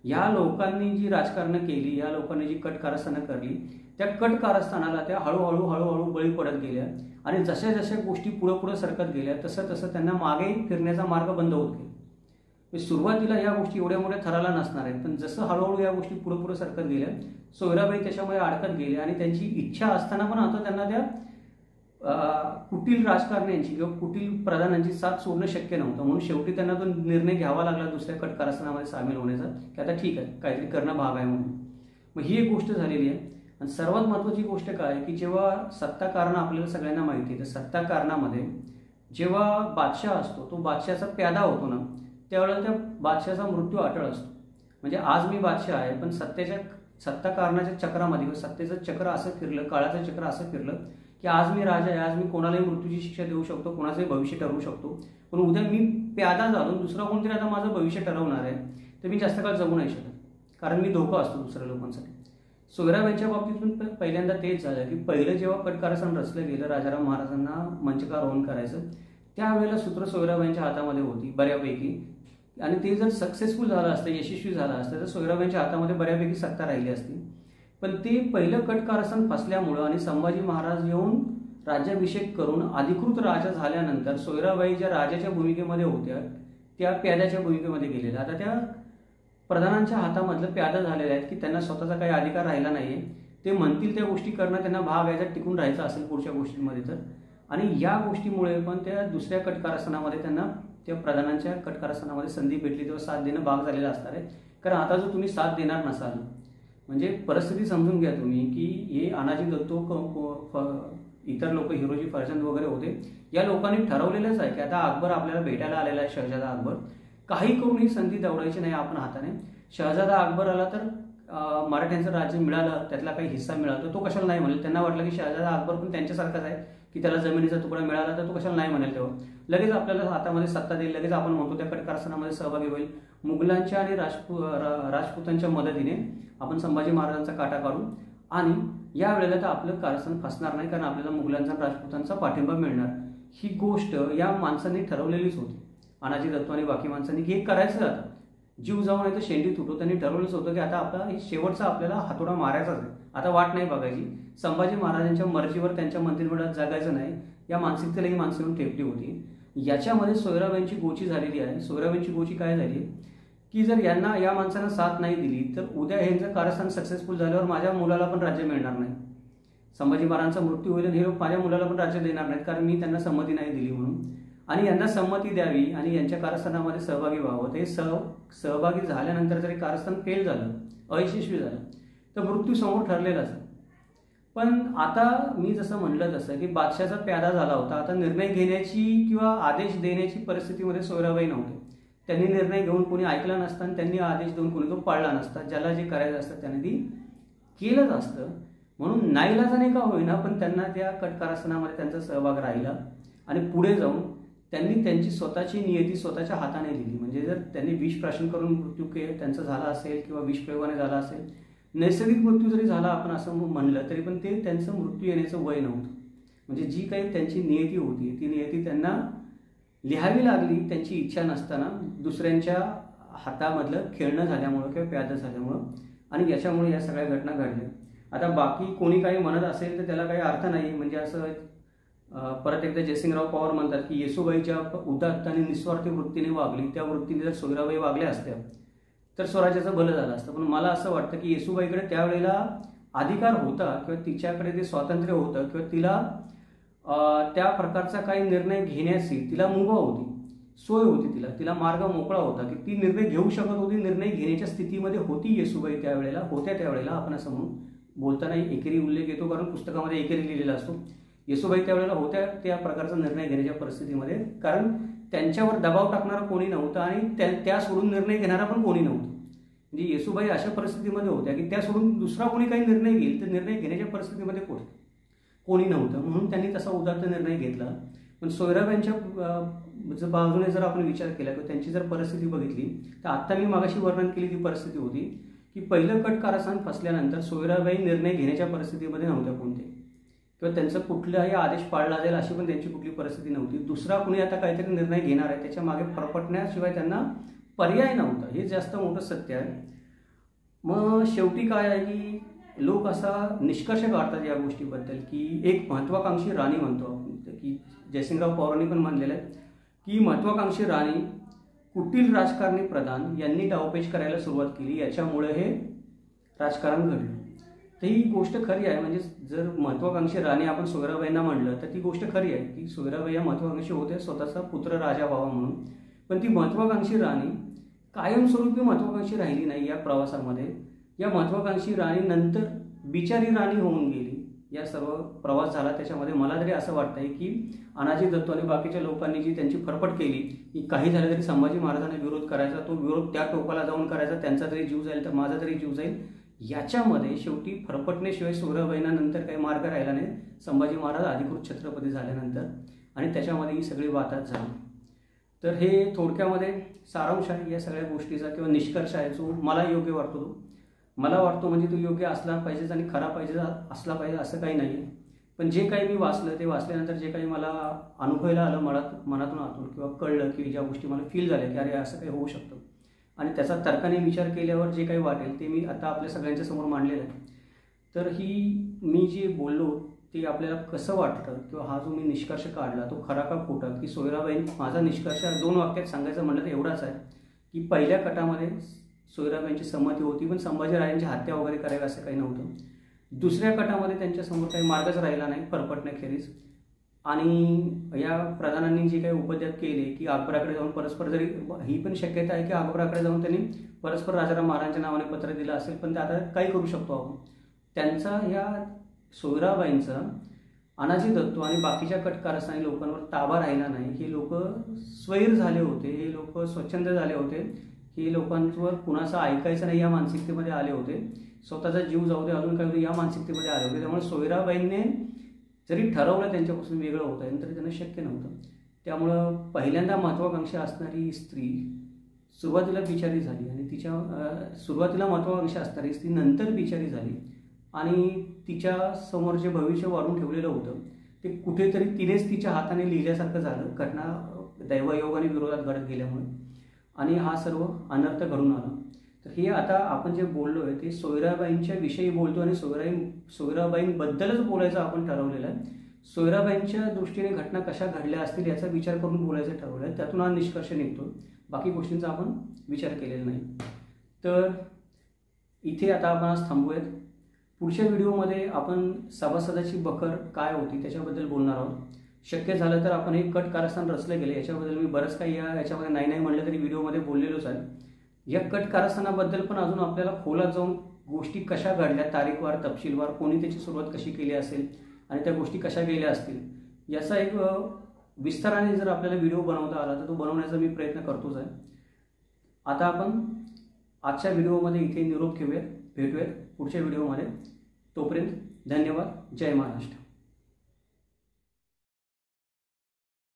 Speaker 1: या लोकांनी जी राजकारणं केली, या लोकांनी जी कट कारस्थानं करली, त्या कट कारस्थानाला त्या हळूहळू बळी पडत गेल्या. आणि जशा जशा गोष्टी पुढं सरकत गेल्या तसं तसं त्यांना मागे फिरण्याचा मार्ग बंद होत गेला. सुरुवातीला या गोष्टी एवढ्या मोठ्या थराला नसणार आहेत, पण जसं हळूहळू या गोष्टी पुढं सरकत गेल्या सोयराबाई त्याच्यामध्ये अडकत गेल्या. आणि त्यांची इच्छा असताना पण आता त्यांना त्या कुटील राजकारण्यांची किंवा कुटील प्रधानांची साथ सोडणं शक्य नव्हतं. म्हणून शेवटी त्यांना तो निर्णय घ्यावा लागला दुसऱ्या कट कारस्थानामध्ये सामील होण्याचा की आता ठीक आहे काहीतरी करणं भाग आहे म्हणून. मग ही एक गोष्ट झालेली आहे. आणि सर्वात महत्त्वाची गोष्ट काय की जेव्हा सत्ता कारणं आपल्याला सगळ्यांना माहिती आहे तर सत्ता कारणामध्ये जेव्हा बादशाह असतो तो बादशाहचा प्यादा होतो ना त्यावेळेला त्या बादशाहचा मृत्यू अटळ असतो. म्हणजे आज मी बादशाह आहे पण सत्ता कारणाच्या चक्रामध्ये किंवा सत्तेचं चक्र असं फिरलं, काळाचं चक्र असं फिरलं की आज मी राजा आहे, आज मी कोणालाही मृत्यूची शिक्षा देऊ शकतो, कोणाचंही भविष्य ठरवू शकतो. पण उद्या मी प्यादा झालो दुसरा कोणतरी आता माझं भविष्य ठरवणार आहे तर मी जास्त काळ जगू नाही शकत कारण मी धोका असतो दुसऱ्या लोकांसाठी. सोयराबाईंच्या बाबतीत पण पहिल्यांदा तेच झालं की पहिलं जेव्हा कट कारस्थान रचलं गेलं राजाराम महाराजांना मंचकारोहण करायचं त्यावेळेला सूत्र सोयराबाईंच्या हातामध्ये होती बऱ्यापैकी. आणि ते जर सक्सेसफुल झालं असतं, यशस्वी झालं असतं तर सोयराबाईंच्या हातामध्ये बऱ्यापैकी सत्ता राहिली असती. पण ते पहिलं कट कारस्थान फसल्यामुळं आणि संभाजी महाराज येऊन राज्याभिषेक करून अधिकृत राजा झाल्यानंतर सोयराबाई ज्या राजाच्या भूमिकेमध्ये होत्या त्या प्याद्याच्या भूमिकेमध्ये गेलेल्या. आता त्या प्रधानांच्या हातामधलं प्यादा झालेलं आहेत की त्यांना स्वतःचा काही अधिकार राहिला नाहीये. ते म्हणतील त्या गोष्टी करणं त्यांना भाग आहे जर टिकून राहायचं असेल पुढच्या गोष्टींमध्ये तर. आणि या गोष्टीमुळे पण त्या दुसऱ्या कट कारस्थानामध्ये त्यांना त्या प्रधानांच्या कट कारस्थानामध्ये संधी भेटली तेव्हा साथ देणं भाग झालेलं असणार आहे. कारण आता जर तुम्ही साथ देणार नसाल म्हणजे परिस्थिती समजून घ्या तुम्ही की हे अनाजी दत्तो इतर लोक हिरोजी फर्जंद वगैरे होते या लोकांनी ठरवलेलंच आहे की आता अकबर आपल्याला भेटायला आलेला आहे शहजादा अकबर, काही करून ही संधी दवडायची नाही आपण हाताने. शहजादा अकबर आला तर मराठ्यांचं राज्य मिळालं त्यातला काही हिस्सा मिळाला तर तो कशाला नाही म्हणेल. त्यांना वाटलं की शहजादा अकबर पण त्यांच्यासारखाच आहे की त्याला जमिनीचा तुकडा मिळाला तर तो कशाला नाही म्हणेल. तेव्हा लगेच आपल्याला हातामध्ये सत्ता देईल, लगेच आपण म्हणतो त्या कट कारस्थानामध्ये सहभागी होईल. मुघलांच्या आणि राजपुतांच्या मदतीने आपण संभाजी महाराजांचा काटा काढू आणि या वेळेला तर आपलं कारस्थान फसणार नाही कारण आपल्याला मुघलांचा राजपुतांचा पाठिंबा मिळणार. ही गोष्ट या माणसांनी ठरवलेलीच होती, अनाजी दत्तो आणि बाकी माणसांनी, की हे करायचं आता जीव जाऊ नाही तर शेंडी तुटो. त्यांनी ठरवलंच होतं की आता आपला शेवटचा आपल्याला हातोडा मारायचाच आहे, आता वाट नाही बघायची. संभाजी महाराजांच्या मर्जीवर त्यांच्या मंत्रिमंडळात जगायचं नाही या मानसिकतेला ही माणसं येऊन ठेपली होती. याच्यामध्ये सोयराबाईंची गोची झालेली आहे. सोयराबाईंची गोची काय झाली की जर यांना या माणसांना साथ नाही दिली तर उद्या ह्यांचं कारस्थान सक्सेसफुल झाल्यावर माझ्या मुलाला पण राज्य मिळणार नाही. संभाजी महाराजांचा मृत्यू होईल हे लोक माझ्या मुलाला पण राज्य देणार नाहीत कारण मी त्यांना संमती नाही दिली म्हणून. आणि यांना संमती द्यावी आणि यांच्या कारस्थानामध्ये सहभागी व्हावं. ते सहभागी झाल्यानंतर जरी कारस्थान फेल झालं, अयशस्वी झालं तर मृत्यू समोर ठरलेलाच. पण आता मी जसं म्हणलं तसं की बादशाचा प्यादा झाला होता. आता निर्णय घेण्याची किंवा आदेश देण्याची परिस्थितीमध्ये सोयराबाई नव्हते. त्यांनी निर्णय घेऊन कोणी ऐकला नसता आणि त्यांनी आदेश देऊन कोणी तो पाळला नसता. ज्याला जे करायचं असतं त्याने ती केलंच असतं. म्हणून नाईलाजाने का होईना पण त्यांना त्या कट कारस्थानामध्ये त्यांचा सहभाग राहिला आणि पुढे जाऊन त्यांनी त्यांची स्वतःची नियती स्वतःच्या हाताने लिहिली. म्हणजे जर त्यांनी विष प्राशन करून मृत्यू त्यांचा झाला असेल किंवा विषप्रयोगाने झाला असेल, नैसर्गिक मृत्यू जरी झाला आपण असं म्हणलं तरी पण ते त्यांचं मृत्यू येण्याचं वय नव्हतं. म्हणजे जी काही त्यांची नियती होती ती नियती त्यांना लिहावी लागली त्यांची इच्छा नसताना, दुसऱ्यांच्या हातामधलं खेळणं झाल्यामुळं किंवा प्याद झाल्यामुळं, आणि याच्यामुळे या सगळ्या घटना घडल्या. आता बाकी कोणी काही म्हणत असेल तर त्याला काही अर्थ नाही. म्हणजे असं परत एकदा जयसिंगराव पवार म्हणतात की येसूबाईच्या उदात्त आणि निस्वार्थी वृत्तीने वागली, त्या वृत्तीने जर सोयराबाई वागल्या असत्या तर स्वराज्याचं भलं झालं असतं. पण मला असं वाटतं की येसूबाईकडे त्यावेळेला अधिकार होता किंवा तिच्याकडे ते स्वातंत्र्य होतं किंवा तिला त्या प्रकारचा काही निर्णय घेण्याची तिला मुभा होती, सोय होती, तिला मार्ग मोकळा होता की ती निर्णय घेऊ शकत होती. निर्णय घेण्याच्या स्थितीमध्ये होती येसूबाई त्यावेळेला, होत्या त्यावेळेला. आपण असं म्हणून बोलताना एकेरी उल्लेख येतो कारण पुस्तकामध्ये एकेरी लिहिलेला असतो. येसूबाई त्यावेळेला होत्या त्या प्रकारचा निर्णय घेण्याच्या परिस्थितीमध्ये, कारण त्यांच्यावर दबाव टाकणारा कोणी नव्हता आणि त्या सोडून निर्णय घेणारा पण कोणी नव्हतं. म्हणजे येसूबाई अशा परिस्थितीमध्ये होत्या की त्या सोडून दुसरा कोणी काही निर्णय घेईल तर निर्णय घेण्याच्या परिस्थितीमध्ये कोणी नव्हतं. म्हणून त्यांनी तसा उदात्त निर्णय घेतला. पण सोयराबाईंच्या बाजूने जर आपण विचार केला किंवा त्यांची जर परिस्थिती बघितली तर आत्ता मी मागाशी वर्णन केली ती परिस्थिती होती की पहिलं कट कारस्थान फसल्यानंतर सोयराबाई निर्णय घेण्याच्या परिस्थितीमध्ये नव्हत्या कोणते, किंवा त्यांचा कुठलाही आदेश पाळला जाईल अशी पण त्यांची कुठली परिस्थिती नव्हती. दुसरा कुणी आता काहीतरी निर्णय घेणार आहे त्याच्या मागे फरफटण्याशिवाय त्यांना पर्याय नव्हता. हे जास्त मोठं सत्य आहे. मग शेवटी काय आहे की लोक असा निष्कर्ष काढतात या गोष्टीबद्दल की एक महत्वाकांक्षी राणी म्हणतो आपण, की जयसिंगराव पवारांनी पण मानलेलं आहे की महत्वाकांक्षी राणी कुटील राजकारणी प्रधान यांनी डावपेच करायला सुरुवात केली, याच्यामुळे हे राजकारण घडलं. तर ही गोष्ट खरी आहे. म्हणजे जर महत्वाकांक्षी राणी आपण सोयराबाईंना म्हणलं तर ती गोष्ट खरी आहे की सोयराबाई या महत्वाकांक्षी होत्या, स्वतःचा पुत्र राजा व्हावा म्हणून. पण ती महत्वाकांक्षी राणी कायमस्वरूपी महत्वाकांक्षी राहिली नाही या प्रवासामध्ये. या महत्वाकांक्षी राणी नंतर बिचारी राणी होऊन गेली. या सर्व प्रवास झाला त्याच्यामध्ये मला तरी असं वाटतंय की अनाजी दत्तो आणि बाकीच्या लोकांनी जी त्यांची फरफट केली की काही झालं तरी संभाजी महाराजांना विरोध करायचा, तो विरोध त्या टोकाला जाऊन करायचा, त्यांचा तरी जीव जाईल तर माझा तरी जीव जाईल, याच्यामध्ये शेवटी फरफटण्याशिवाय सोयराबाईंना नंतर काही मार्ग राहिला नाही. संभाजी महाराज अधिकृत छत्रपती झाल्यानंतर आणि त्याच्यामध्ये ही सगळी वाताहत झाली. तर हे थोडक्यामध्ये सारांश आहे या सगळ्या गोष्टीचा किंवा निष्कर्ष आहे जो मला योग्य वाटतो. मला वाटतो म्हणजे तो योग्य असला पाहिजेच आणि खरा पाहिजे असला पाहिजे असं काही नाही. पण जे काही मी वाचलं ते वाचल्यानंतर जे काही मला अनुभवायला आलं मनातून आतून किंवा कळलं की ज्या गोष्टी मला फील झाल्या की अरे असं काही होऊ शकतं आणि त्याचा तर्काने विचार केल्यावर जे काही वाटेल ते मी आता आपल्या सगळ्यांच्या समोर मांडलेलं आहे. तर ही मी जे बोललो ते आपल्याला कसं वाटतं किंवा हा जो मी निष्कर्ष काढला तो खरा का खोटा, की सोयराबाई माझा निष्कर्ष 2 वाक्यात सांगायचं म्हटलं तर एवढाच आहे की पहिल्या कटामध्ये सोयराबाईंची संमती होती पण संभाजीराजांची हत्या वगैरे करावी असं काही नव्हतं. दुसऱ्या कटामध्ये त्यांच्यासमोर काही मार्गच राहिला नाही फरफटण्याखेरीज. आणि या प्रधानांनी जे काही उपद्व्याप केले की अकबराकडे जाऊन परस्पर, जरी ही पण शक्यता आहे की अकबराकडे जाऊन त्यांनी परस्पर राजाराम महाराजांच्या नावाने पत्र दिलं असेल, पण ते आता काय करू शकतो आपण. त्यांचा या सोयराबाईंचा अनाजी दत्तो आणि बाकीच्या कट कारस्थानी लोकांवर ताबा राहिला नाही. हे लोक स्वैर झाले होते, हे लोक स्वच्छंद झाले होते, हे लोकांवर कुणाचं ऐकायचं नाही या मानसिकतेमध्ये आले होते. स्वतःचा जीव जाऊ दे अजून काय होते या मानसिकतेमध्ये आले होते. त्यामुळे सोयराबाईंनी जरी ठरवलं त्यांच्यापासून वेगळं होतं आहे तरी त्यांना शक्य नव्हतं. त्यामुळं पहिल्यांदा महत्वाकांक्षी असणारी स्त्री सुरुवातीला बिचारी झाली आणि सुरुवातीला महत्वाकांक्षी असणारी स्त्री नंतर बिचारी झाली आणि तिच्या समोर जे भविष्य वाढून ठेवलेलं होतं ते कुठेतरी तिनेच तिच्या हाताने लिहिल्यासारखं झालं. घटना दैवयोगाने विरोधात घडत गेल्यामुळे आणि हा सर्व अनर्थ घडून आला. तर हे आता आपण जे बोललो आहे ते सोयराबाईंच्या विषयी बोलतो आणि सोयराबाईंबद्दलच बोलायचं आपण ठरवलेलं आहे. सोयराबाईंच्या दृष्टीने घटना कशा घडल्या असतील याचा विचार करून बोलायचं ठरवलं आहे. त्यातून हा निष्कर्ष निघतो. बाकी गोष्टींचा आपण विचार केलेला नाही. तर इथे आता आपण आज थांबूयात. पुढच्या व्हिडिओमध्ये आपण सभासदाची बखर काय होती त्याच्याबद्दल बोलणार आहोत. शक्य झालं तर आपण हे कट कारस्थान रचले गेले याच्याबद्दल मी बरंच काही याच्यामध्ये नाही म्हणलं तरी व्हिडिओमध्ये बोललेलोच आहे. या कट कारस्थानाबद्दल पण अजून आपल्याला खोलात जाऊन गोष्टी कशा घडल्या, तारीखवार तपशीलवार, कोणी त्याची सुरुवात कशी केली असेल आणि त्या गोष्टी कशा गेल्या असतील याचा एक विस्ताराने जर आपल्याला व्हिडिओ बनवता आला तर तो बनवण्याचा मी प्रयत्न करतोच आहे. आता आपण आजच्या व्हिडिओमध्ये इथे निरोप घेऊयात, भेटूयात पुढच्या व्हिडिओमध्ये. तोपर्यंत धन्यवाद. जय महाराष्ट्र.